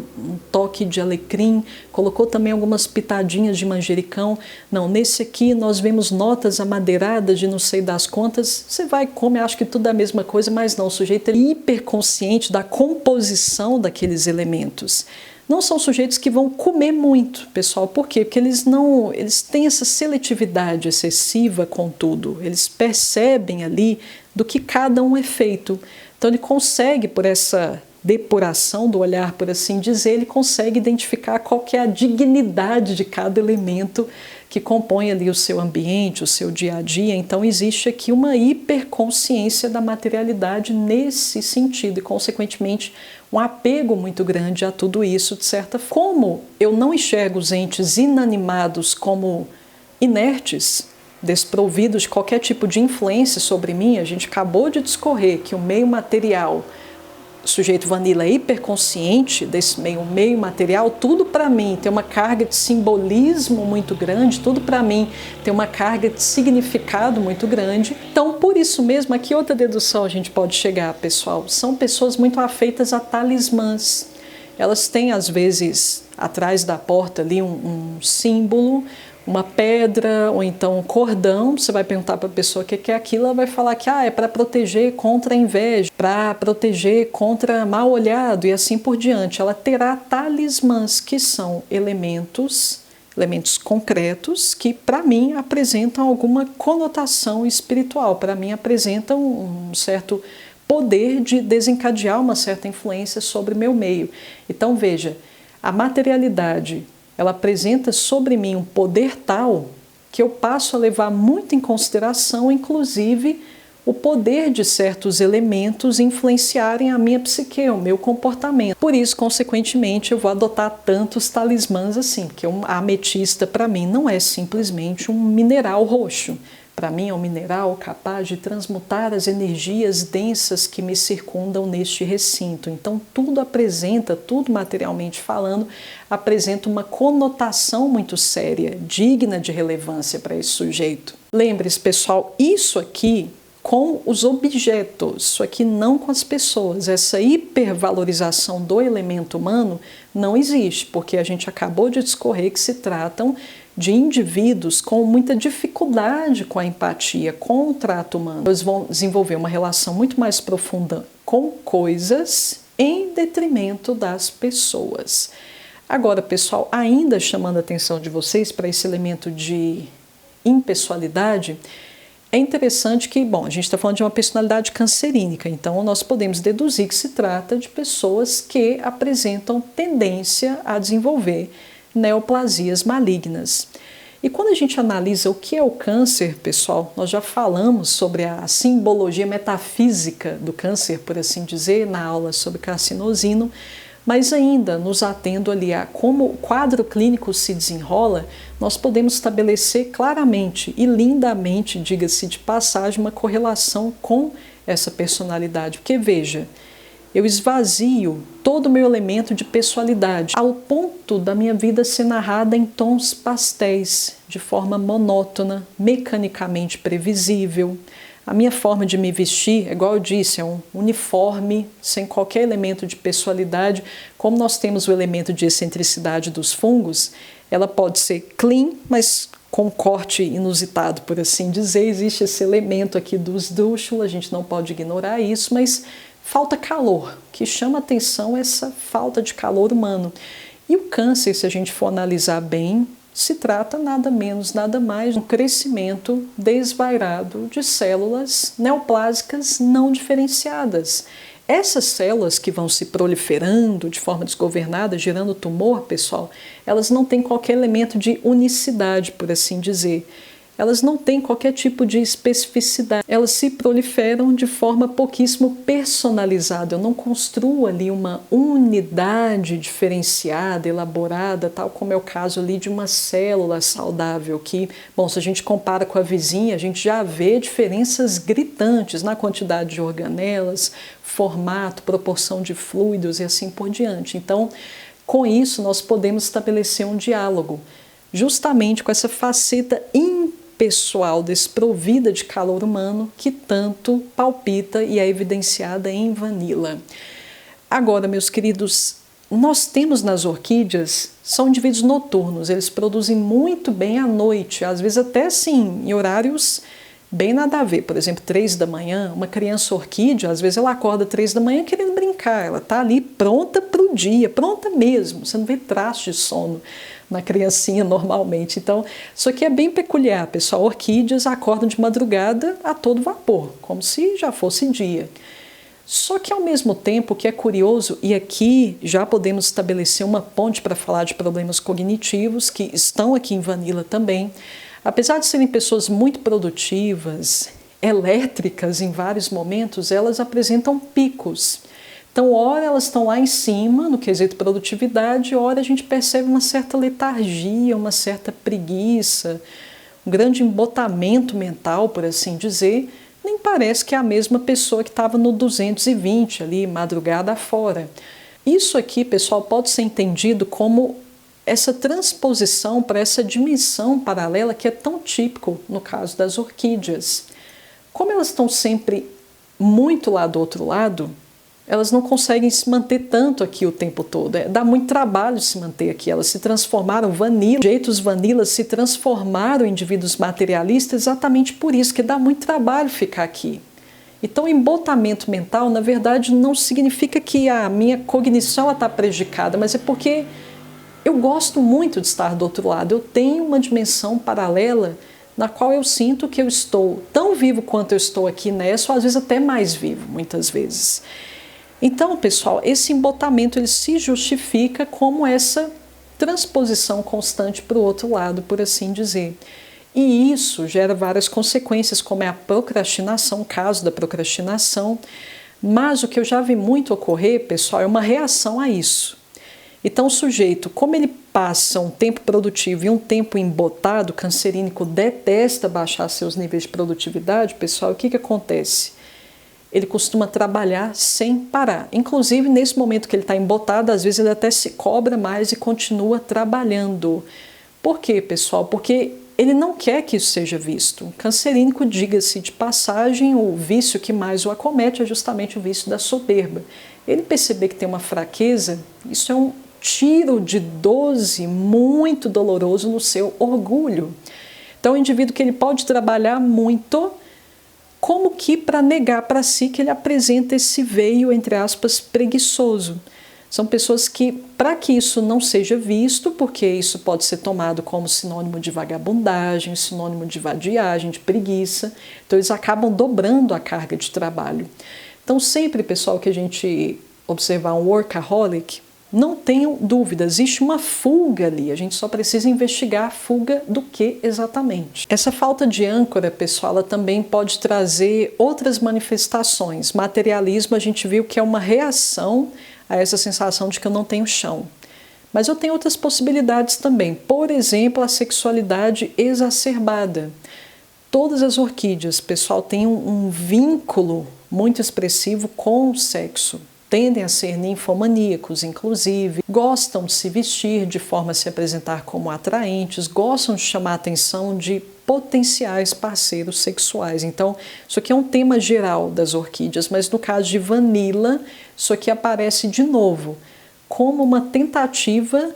toque de alecrim, colocou também algumas pitadinhas de manjericão, não, nesse aqui nós vemos notas amadeiradas de não sei das quantas, você vai comer, acho que tudo é a mesma coisa, mas não, o sujeito é hiperconsciente da composição daqueles elementos. Não são sujeitos que vão comer muito, pessoal. Por quê? Porque eles têm essa seletividade excessiva com tudo. Eles percebem ali do que cada um é feito. Então ele consegue, por essa depuração do olhar, por assim dizer, ele consegue identificar qual que é a dignidade de cada elemento que compõe ali o seu ambiente, o seu dia a dia. Então existe aqui uma hiperconsciência da materialidade nesse sentido e, consequentemente, um apego muito grande a tudo isso, de certa forma. Como eu não enxergo os entes inanimados como inertes, desprovidos de qualquer tipo de influência sobre mim, a gente acabou de discorrer que o meio material, o sujeito Vanilla é hiperconsciente desse meio material, tudo para mim tem uma carga de simbolismo muito grande, tudo para mim tem uma carga de significado muito grande. Então, por isso mesmo, aqui outra dedução a gente pode chegar, pessoal, são pessoas muito afeitas a talismãs. Elas têm, às vezes, atrás da porta ali um símbolo, uma pedra ou então um cordão. Você vai perguntar para a pessoa o que é aquilo, ela vai falar que é para proteger contra a inveja, para proteger contra mal olhado e assim por diante. Ela terá talismãs, que são elementos concretos que para mim apresentam alguma conotação espiritual, para mim apresentam um certo poder de desencadear uma certa influência sobre meu meio. Então veja, a materialidade ela apresenta sobre mim um poder tal que eu passo a levar muito em consideração, inclusive, o poder de certos elementos influenciarem a minha psique, o meu comportamento. Por isso, consequentemente, eu vou adotar tantos talismãs assim, porque a ametista para mim não é simplesmente um mineral roxo. Para mim é um mineral capaz de transmutar as energias densas que me circundam neste recinto. Então tudo apresenta, tudo materialmente falando, apresenta uma conotação muito séria, digna de relevância para esse sujeito. Lembre-se, pessoal, isso aqui com os objetos, isso aqui não com as pessoas. Essa hipervalorização do elemento humano não existe, porque a gente acabou de discorrer que se tratam de indivíduos com muita dificuldade com a empatia, com o trato humano. Eles vão desenvolver uma relação muito mais profunda com coisas em detrimento das pessoas. Agora, pessoal, ainda chamando a atenção de vocês para esse elemento de impessoalidade, é interessante que, bom, a gente está falando de uma personalidade cancerínica, então nós podemos deduzir que se trata de pessoas que apresentam tendência a desenvolver neoplasias malignas. E quando a gente analisa o que é o câncer, pessoal, nós já falamos sobre a simbologia metafísica do câncer, por assim dizer, na aula sobre carcinosino, mas ainda nos atendo ali a como o quadro clínico se desenrola, nós podemos estabelecer claramente e lindamente, diga-se de passagem, uma correlação com essa personalidade. Porque veja, eu esvazio todo o meu elemento de pessoalidade, ao ponto da minha vida ser narrada em tons pastéis, de forma monótona, mecanicamente previsível. A minha forma de me vestir, igual eu disse, é um uniforme, sem qualquer elemento de pessoalidade. Como nós temos o elemento de excentricidade dos fungos, ela pode ser clean, mas com corte inusitado, por assim dizer. Existe esse elemento aqui do esdrúxulo, a gente não pode ignorar isso, mas falta calor. O que chama atenção é essa falta de calor humano. E o câncer, se a gente for analisar bem, se trata nada menos, nada mais de um crescimento desvairado de células neoplásicas não diferenciadas. Essas células que vão se proliferando de forma desgovernada, gerando tumor, pessoal, elas não têm qualquer elemento de unicidade, por assim dizer. Elas não têm qualquer tipo de especificidade. Elas se proliferam de forma pouquíssimo personalizada. Eu não construo ali uma unidade diferenciada, elaborada, tal como é o caso ali de uma célula saudável, que, bom, se a gente compara com a vizinha, a gente já vê diferenças gritantes na quantidade de organelas, formato, proporção de fluidos e assim por diante. Então, com isso, nós podemos estabelecer um diálogo, justamente com essa faceta impessoal, desprovida de calor humano, que tanto palpita e é evidenciada em Vanilla. Agora, meus queridos, nós temos nas orquídeas, são indivíduos noturnos, eles produzem muito bem à noite, às vezes até assim, em horários bem nada a ver. Por exemplo, 3 da manhã, uma criança orquídea, às vezes ela acorda 3 da manhã querendo brincar, ela está ali pronta para o dia, pronta mesmo, você não vê traço de sono na criancinha normalmente. Então, isso aqui é bem peculiar, pessoal. Orquídeas acordam de madrugada a todo vapor, como se já fosse dia. Só que ao mesmo tempo, o que é curioso, e aqui já podemos estabelecer uma ponte para falar de problemas cognitivos, que estão aqui em Vanilla também, apesar de serem pessoas muito produtivas, elétricas em vários momentos, elas apresentam picos. Então, ora elas estão lá em cima, no quesito produtividade, ora a gente percebe uma certa letargia, uma certa preguiça, um grande embotamento mental, por assim dizer. Nem parece que é a mesma pessoa que estava no 220 ali, madrugada afora. Isso aqui, pessoal, pode ser entendido como essa transposição para essa dimensão paralela que é tão típico no caso das orquídeas. Como elas estão sempre muito lá do outro lado, elas não conseguem se manter tanto aqui o tempo todo. Dá muito trabalho se manter aqui. Elas se transformaram Vanilla, jeitos Vanillas se transformaram em indivíduos materialistas exatamente por isso, que dá muito trabalho ficar aqui. Então, embotamento mental, na verdade, não significa que a minha cognição está prejudicada, mas é porque eu gosto muito de estar do outro lado. Eu tenho uma dimensão paralela na qual eu sinto que eu estou tão vivo quanto eu estou aqui nessa, ou às vezes até mais vivo, muitas vezes. Então, pessoal, esse embotamento ele se justifica como essa transposição constante para o outro lado, por assim dizer. E isso gera várias consequências, como é a procrastinação, o caso da procrastinação. Mas o que eu já vi muito ocorrer, pessoal, é uma reação a isso. Então o sujeito, como ele passa um tempo produtivo e um tempo embotado, cancerínico detesta baixar seus níveis de produtividade, pessoal, o que acontece? Ele costuma trabalhar sem parar. Inclusive, nesse momento que ele está embotado, às vezes ele até se cobra mais e continua trabalhando. Por quê, pessoal? Porque ele não quer que isso seja visto. O cancerínico, diga-se de passagem, o vício que mais o acomete é justamente o vício da soberba. Ele perceber que tem uma fraqueza, isso é um tiro de 12 muito doloroso no seu orgulho. Então, o indivíduo que ele pode trabalhar muito, como que para negar para si que ele apresenta esse veio, entre aspas, preguiçoso. São pessoas que, para que isso não seja visto, porque isso pode ser tomado como sinônimo de vagabundagem, sinônimo de vadiagem, de preguiça, então eles acabam dobrando a carga de trabalho. Então sempre, pessoal, que a gente observar um workaholic, não tenham dúvida, existe uma fuga ali, a gente só precisa investigar a fuga do que exatamente. Essa falta de âncora, pessoal, ela também pode trazer outras manifestações. Materialismo, a gente viu que é uma reação a essa sensação de que eu não tenho chão. Mas eu tenho outras possibilidades também. Por exemplo, a sexualidade exacerbada. Todas as orquídeas, pessoal, têm um vínculo muito expressivo com o sexo. Tendem a ser ninfomaníacos, inclusive, gostam de se vestir de forma a se apresentar como atraentes, gostam de chamar a atenção de potenciais parceiros sexuais. Então, isso aqui é um tema geral das orquídeas, mas no caso de Vanilla, isso aqui aparece de novo como uma tentativa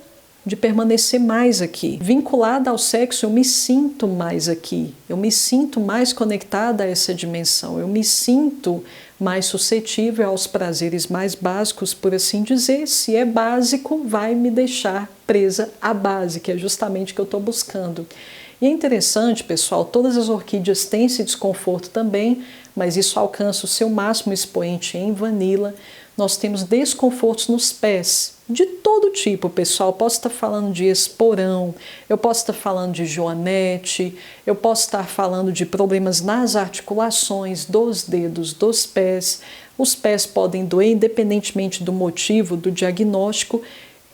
de permanecer mais aqui. Vinculada ao sexo, eu me sinto mais aqui, eu me sinto mais conectada a essa dimensão, eu me sinto mais suscetível aos prazeres mais básicos, por assim dizer. Se é básico, vai me deixar presa à base, que é justamente o que eu estou buscando. E é interessante, pessoal, todas as orquídeas têm esse desconforto também, mas isso alcança o seu máximo expoente em Vanilla. Nós temos desconfortos nos pés, de todo tipo, pessoal. Eu posso estar falando de esporão, eu posso estar falando de joanete, eu posso estar falando de problemas nas articulações dos dedos dos pés. Os pés podem doer, independentemente do motivo, do diagnóstico.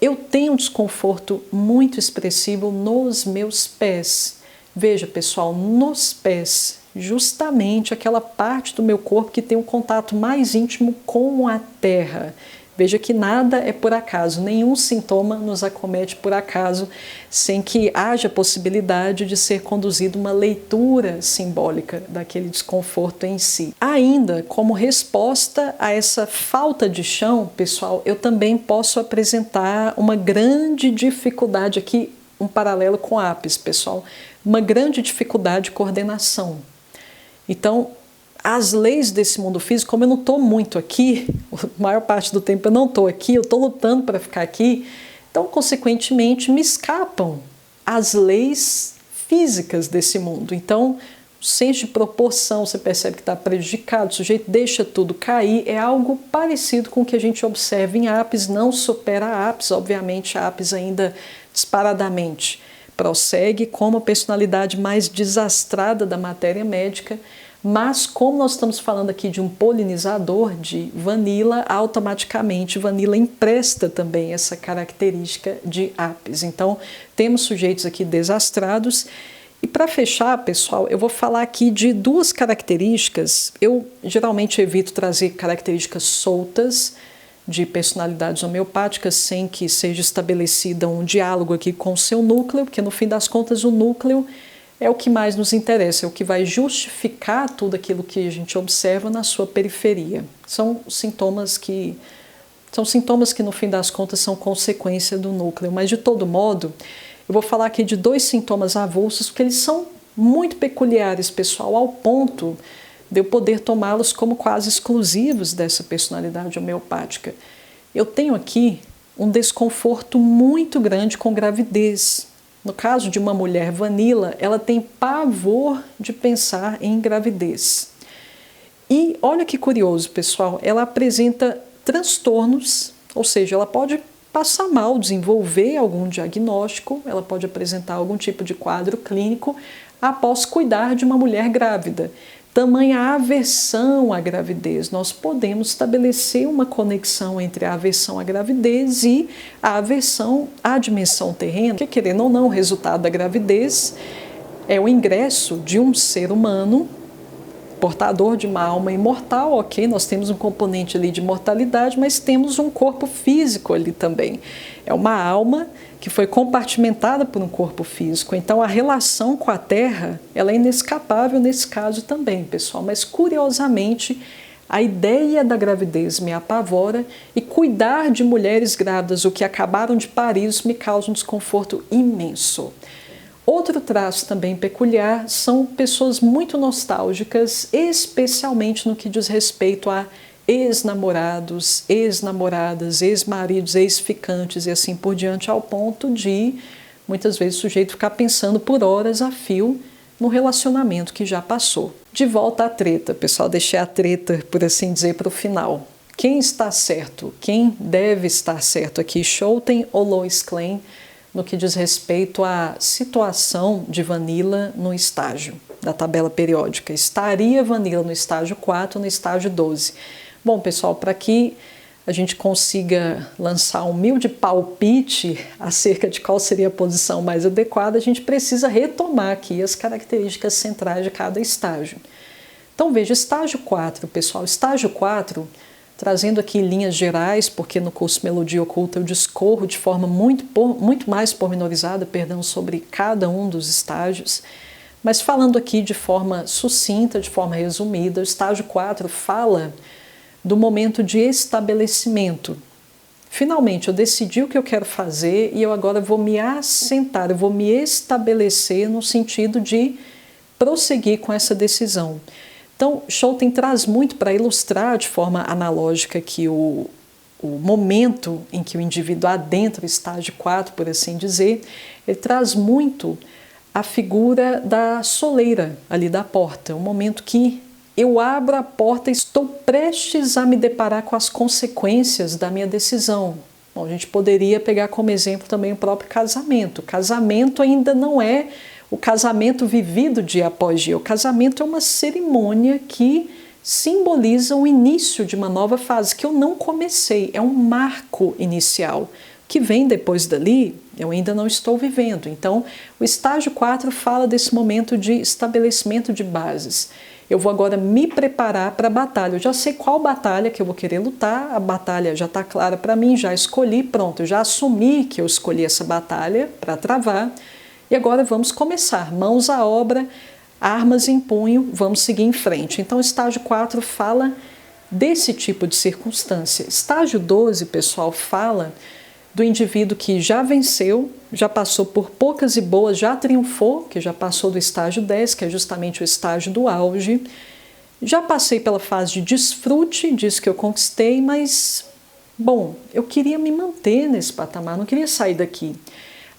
Eu tenho um desconforto muito expressivo nos meus pés. Veja, pessoal, nos pés, justamente aquela parte do meu corpo que tem um contato mais íntimo com a terra. Veja que nada é por acaso, nenhum sintoma nos acomete por acaso, sem que haja possibilidade de ser conduzida uma leitura simbólica daquele desconforto em si. Ainda, como resposta a essa falta de chão, pessoal, eu também posso apresentar uma grande dificuldade aqui, um paralelo com Apis, pessoal, uma grande dificuldade de coordenação. Então, as leis desse mundo físico, como eu não estou muito aqui, a maior parte do tempo eu não estou aqui, eu estou lutando para ficar aqui, então, consequentemente, me escapam as leis físicas desse mundo. Então, o senso de proporção, você percebe que está prejudicado, o sujeito deixa tudo cair, é algo parecido com o que a gente observa em Apis, não supera a Apis, obviamente a Apis ainda disparadamente prossegue como a personalidade mais desastrada da matéria médica, mas como nós estamos falando aqui de um polinizador de Vanilla, automaticamente Vanilla empresta também essa característica de Apis. Então, temos sujeitos aqui desastrados. E para fechar, pessoal, eu vou falar aqui de duas características. Eu geralmente evito trazer características soltas de personalidades homeopáticas sem que seja estabelecido um diálogo aqui com o seu núcleo, porque no fim das contas o núcleo é o que mais nos interessa, é o que vai justificar tudo aquilo que a gente observa na sua periferia. São sintomas que no fim das contas são consequência do núcleo, mas de todo modo, eu vou falar aqui de dois sintomas avulsos, porque eles são muito peculiares, pessoal, ao ponto de eu poder tomá-los como quase exclusivos dessa personalidade homeopática. Eu tenho aqui um desconforto muito grande com gravidez. No caso de uma mulher Vanilla, ela tem pavor de pensar em gravidez. E olha que curioso, pessoal, ela apresenta transtornos, ou seja, ela pode passar mal, desenvolver algum diagnóstico, ela pode apresentar algum tipo de quadro clínico, após cuidar de uma mulher grávida. Tamanha aversão à gravidez. Nós podemos estabelecer uma conexão entre a aversão à gravidez e a aversão à dimensão terrena, que, querendo ou não, o resultado da gravidez é o ingresso de um ser humano portador de uma alma imortal, ok? Nós temos um componente ali de mortalidade, mas temos um corpo físico ali também. É uma alma que foi compartimentada por um corpo físico. Então, a relação com a Terra, ela é inescapável nesse caso também, pessoal. Mas, curiosamente, a ideia da gravidez me apavora e cuidar de mulheres grávidas, o que acabaram de parir, isso me causa um desconforto imenso. Outro traço também peculiar são pessoas muito nostálgicas, especialmente no que diz respeito a ex-namorados, ex-namoradas, ex-maridos, ex-ficantes e assim por diante, ao ponto de, muitas vezes, o sujeito ficar pensando por horas a fio no relacionamento que já passou. De volta à treta, pessoal, deixei a treta, por assim dizer, para o final. Quem está certo? Quem deve estar certo aqui? Schouten ou Lois Klein, no que diz respeito à situação de Vanilla no estágio da tabela periódica? Estaria Vanilla no estágio 4 ou no estágio 12? Bom, pessoal, para que a gente consiga lançar um humilde palpite acerca de qual seria a posição mais adequada, a gente precisa retomar aqui as características centrais de cada estágio. Então, veja, estágio 4, pessoal, estágio 4, trazendo aqui linhas gerais, porque no curso Melodia Oculta eu discorro de forma muito mais pormenorizada, sobre cada um dos estágios, mas falando aqui de forma sucinta, de forma resumida, o estágio 4 fala do momento de estabelecimento. Finalmente, eu decidi o que eu quero fazer e eu agora vou me assentar, eu vou me estabelecer no sentido de prosseguir com essa decisão. Então, Schouten traz muito para ilustrar de forma analógica que o momento em que o indivíduo adentra o estágio 4, por assim dizer, ele traz muito a figura da soleira ali da porta, um momento que eu abro a porta e estou prestes a me deparar com as consequências da minha decisão. Bom, a gente poderia pegar como exemplo também o próprio casamento. O casamento ainda não é o casamento vivido dia após dia. O casamento é uma cerimônia que simboliza o início de uma nova fase que eu não comecei, é um marco inicial. O que vem depois dali, eu ainda não estou vivendo. Então, o estágio 4 fala desse momento de estabelecimento de bases. Eu vou agora me preparar para a batalha. Eu já sei qual batalha que eu vou querer lutar, a batalha já está clara para mim, já escolhi, pronto, eu já assumi que eu escolhi essa batalha para travar. E agora vamos começar, mãos à obra, armas em punho, vamos seguir em frente. Então, o estágio 4 fala desse tipo de circunstância. Estágio 12, pessoal, fala do indivíduo que já venceu, já passou por poucas e boas, já triunfou, que já passou do estágio 10, que é justamente o estágio do auge. Já passei pela fase de desfrute, disso que eu conquistei, mas, bom, eu queria me manter nesse patamar, não queria sair daqui.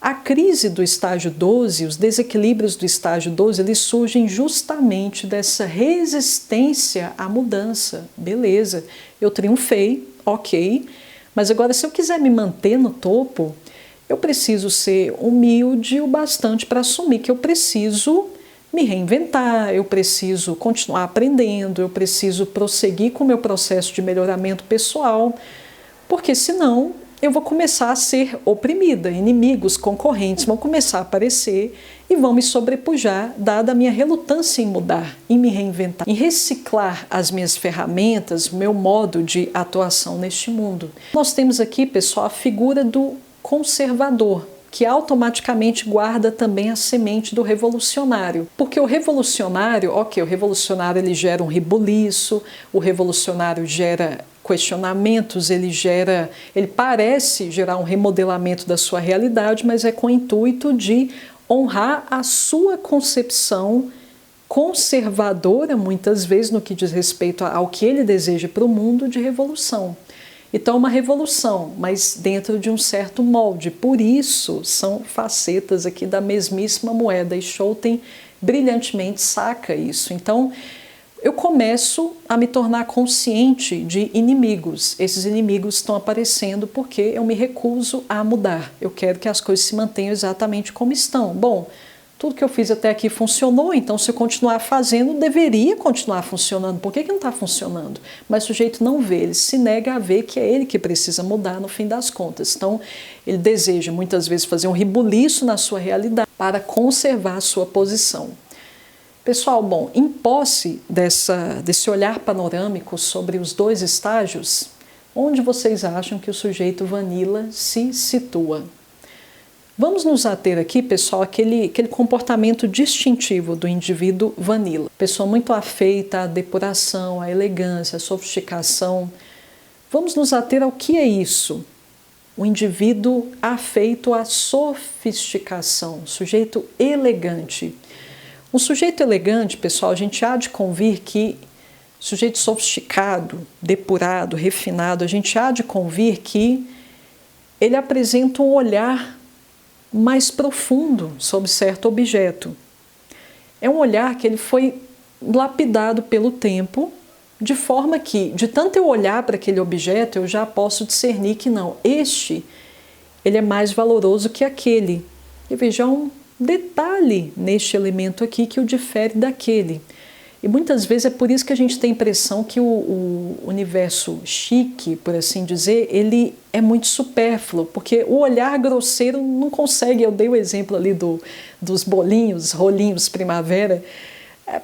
A crise do estágio 12, os desequilíbrios do estágio 12, eles surgem justamente dessa resistência à mudança. Beleza, eu triunfei, ok, mas agora se eu quiser me manter no topo, eu preciso ser humilde o bastante para assumir que eu preciso me reinventar, eu preciso continuar aprendendo, eu preciso prosseguir com o meu processo de melhoramento pessoal, porque senão eu vou começar a ser oprimida, inimigos, concorrentes vão começar a aparecer e vão me sobrepujar, dada a minha relutância em mudar, em me reinventar, em reciclar as minhas ferramentas, o meu modo de atuação neste mundo. Nós temos aqui, pessoal, a figura do conservador, que automaticamente guarda também a semente do revolucionário. Porque o revolucionário, ok, o revolucionário ele gera um rebuliço, o revolucionário gera questionamentos, ele parece gerar um remodelamento da sua realidade, mas é com o intuito de honrar a sua concepção conservadora, muitas vezes, no que diz respeito ao que ele deseja para o mundo de revolução. Então, uma revolução, mas dentro de um certo molde. Por isso, são facetas aqui da mesmíssima moeda, e Schouten brilhantemente saca isso. Então, eu começo a me tornar consciente de inimigos. Esses inimigos estão aparecendo porque eu me recuso a mudar. Eu quero que as coisas se mantenham exatamente como estão. Bom, Tudo que eu fiz até aqui funcionou, então se eu continuar fazendo, deveria continuar funcionando. Por que não está funcionando? Mas o sujeito não vê, ele se nega a ver que é ele que precisa mudar no fim das contas. Então, ele deseja muitas vezes fazer um rebuliço na sua realidade para conservar a sua posição. Pessoal, bom, em posse desse olhar panorâmico sobre os dois estágios, onde vocês acham que o sujeito vanilla se situa? Vamos nos ater aqui, pessoal, aquele comportamento distintivo do indivíduo vanilla. Pessoa muito afeita à depuração, à elegância, à sofisticação. Vamos nos ater ao que é isso? O indivíduo afeito à sofisticação, sujeito elegante. Um sujeito elegante, pessoal, a gente há de convir que sujeito sofisticado, depurado, refinado, a gente há de convir que ele apresenta um olhar mais profundo sobre certo objeto. É um olhar que ele foi lapidado pelo tempo, de forma que, de tanto eu olhar para aquele objeto, eu já posso discernir que não, ele é mais valoroso que aquele. E veja, há um detalhe neste elemento aqui que o difere daquele. E muitas vezes é por isso que a gente tem a impressão que o universo chique, por assim dizer, ele é muito supérfluo, porque o olhar grosseiro não consegue. Eu dei o exemplo ali dos bolinhos, rolinhos primavera.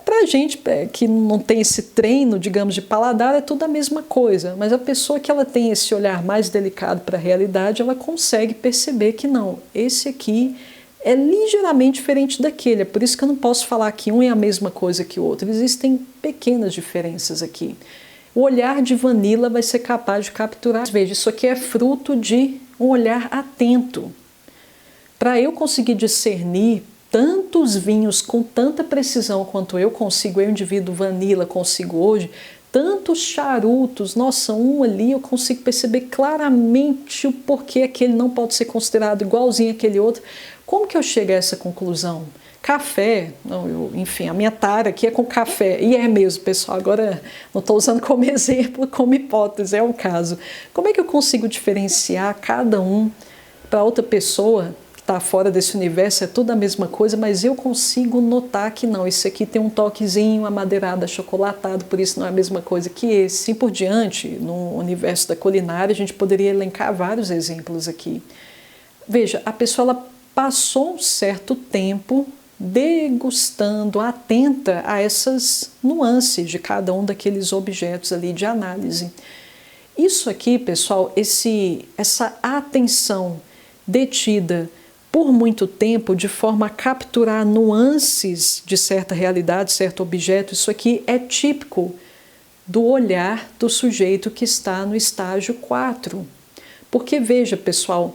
Para a gente que não tem esse treino, digamos, de paladar, é tudo a mesma coisa. Mas a pessoa que ela tem esse olhar mais delicado para a realidade, ela consegue perceber que não, esse aqui é ligeiramente diferente daquele. É por isso que eu não posso falar que um é a mesma coisa que o outro. Existem pequenas diferenças aqui. O olhar de vanilla vai ser capaz de capturar. Veja, isso aqui é fruto de um olhar atento. Para eu conseguir discernir tantos vinhos com tanta precisão quanto eu consigo, eu, indivíduo vanilla, consigo hoje, tantos charutos, nossa, um ali eu consigo perceber claramente o porquê aquele não pode ser considerado igualzinho àquele outro. Como que eu chego a essa conclusão? Café, enfim, a minha tara aqui é com café, e é mesmo, pessoal, agora não estou usando como exemplo, como hipótese, é o caso. Como é que eu consigo diferenciar cada um para outra pessoa que está fora desse universo, é tudo a mesma coisa, mas eu consigo notar que não, esse aqui tem um toquezinho amadeirado, achocolatado, por isso não é a mesma coisa que esse. Assim por diante, no universo da culinária, a gente poderia elencar vários exemplos aqui. Veja, a pessoa ela passou um certo tempo degustando, atenta a essas nuances de cada um daqueles objetos ali de análise. Isso aqui, pessoal, essa atenção detida por muito tempo de forma a capturar nuances de certa realidade, certo objeto, isso aqui é típico do olhar do sujeito que está no estágio 4. Porque veja, pessoal,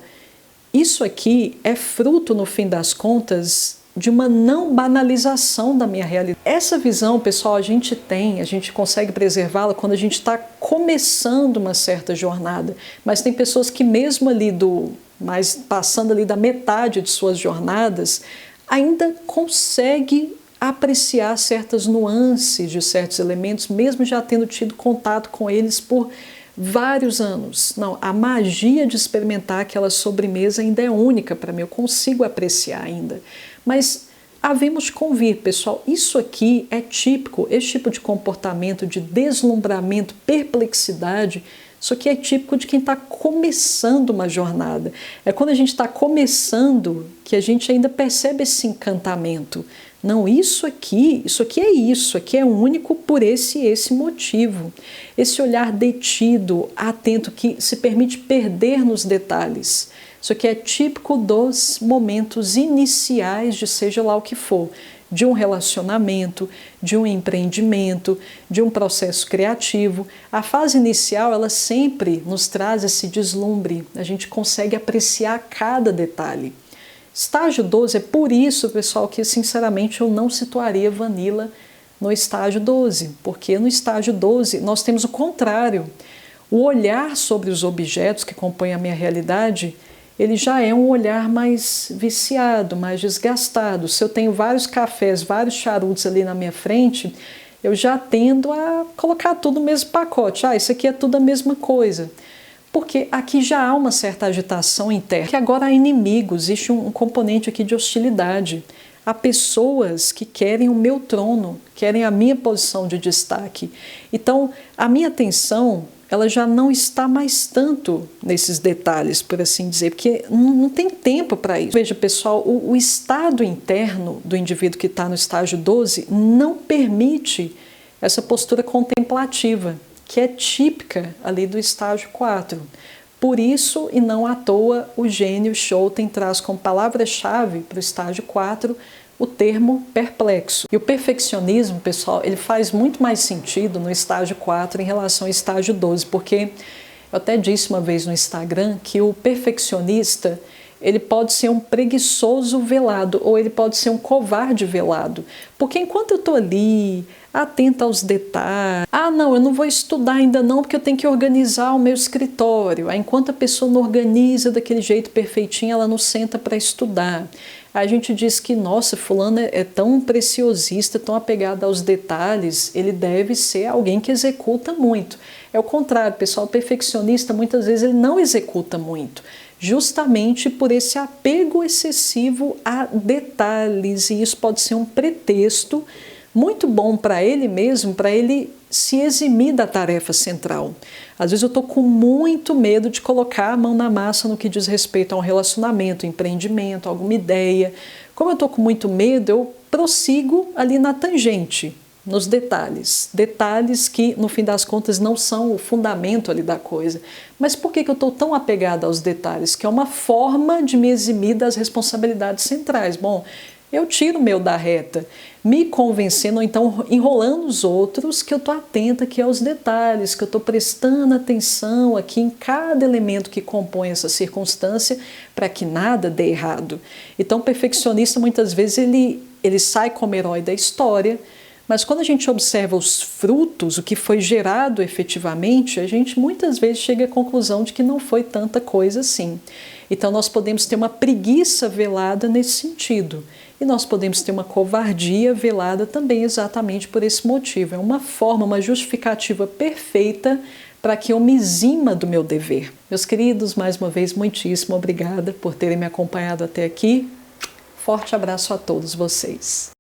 isso aqui é fruto, no fim das contas, de uma não banalização da minha realidade. Essa visão, pessoal, a gente consegue preservá-la quando a gente está começando uma certa jornada, mas tem pessoas que mesmo ali mas passando ali da metade de suas jornadas, ainda consegue apreciar certas nuances de certos elementos, mesmo já tendo tido contato com eles por vários anos. Não, a magia de experimentar aquela sobremesa ainda é única para mim, eu consigo apreciar ainda. Mas havemos convir, pessoal, isso aqui é típico, esse tipo de comportamento de deslumbramento, perplexidade, isso aqui é típico de quem está começando uma jornada. É quando a gente está começando que a gente ainda percebe esse encantamento. Não, isso aqui é único por esse motivo. Esse olhar detido, atento, que se permite perder nos detalhes. Isso aqui é típico dos momentos iniciais de seja lá o que for, de um relacionamento, de um empreendimento, de um processo criativo. A fase inicial, ela sempre nos traz esse deslumbre, a gente consegue apreciar cada detalhe. Estágio 12, é por isso, pessoal, que sinceramente eu não situaria vanilla no estágio 12, porque no estágio 12 nós temos o contrário. O olhar sobre os objetos que compõem a minha realidade, ele já é um olhar mais viciado, mais desgastado. Se eu tenho vários cafés, vários charutos ali na minha frente, eu já tendo a colocar tudo no mesmo pacote. Isso aqui é tudo a mesma coisa. Porque aqui já há uma certa agitação interna, que agora há inimigo, existe um componente aqui de hostilidade. a pessoas que querem o meu trono, querem a minha posição de destaque. Então, a minha atenção, ela já não está mais tanto nesses detalhes, por assim dizer, porque não tem tempo para isso. Veja, pessoal, o estado interno do indivíduo que está no estágio 12 não permite essa postura contemplativa, que é típica ali do estágio 4. Por isso, e não à toa, o gênio Schouten traz como palavra-chave para o estágio 4 o termo perplexo. E o perfeccionismo, pessoal, ele faz muito mais sentido no estágio 4 em relação ao estágio 12, porque eu até disse uma vez no Instagram que o perfeccionista, ele pode ser um preguiçoso velado ou ele pode ser um covarde velado. Porque enquanto eu estou ali, atenta aos detalhes, não, eu não vou estudar ainda não porque eu tenho que organizar o meu escritório. Aí, enquanto a pessoa não organiza daquele jeito perfeitinho, ela não senta para estudar. Aí a gente diz que, nossa, fulano é tão preciosista, tão apegado aos detalhes, ele deve ser alguém que executa muito. É o contrário, pessoal, o perfeccionista muitas vezes ele não executa muito, justamente por esse apego excessivo a detalhes, e isso pode ser um pretexto muito bom para ele mesmo, para ele se eximir da tarefa central. Às vezes eu estou com muito medo de colocar a mão na massa no que diz respeito a um relacionamento, empreendimento, alguma ideia. Como eu estou com muito medo, eu prossigo ali na tangente, nos detalhes. Detalhes que, no fim das contas, não são o fundamento ali da coisa. Mas por que eu estou tão apegada aos detalhes? Que é uma forma de me eximir das responsabilidades centrais. Bom, eu tiro o meu da reta, me convencendo, ou então enrolando os outros, que eu estou atenta aqui aos detalhes, que eu estou prestando atenção aqui em cada elemento que compõe essa circunstância para que nada dê errado. Então, o perfeccionista, muitas vezes, ele sai como herói da história, mas quando a gente observa os frutos, o que foi gerado efetivamente, a gente muitas vezes chega à conclusão de que não foi tanta coisa assim. Então nós podemos ter uma preguiça velada nesse sentido. E nós podemos ter uma covardia velada também exatamente por esse motivo. É uma forma, uma justificativa perfeita para que eu me exima do meu dever. Meus queridos, mais uma vez, muitíssimo obrigada por terem me acompanhado até aqui. Forte abraço a todos vocês.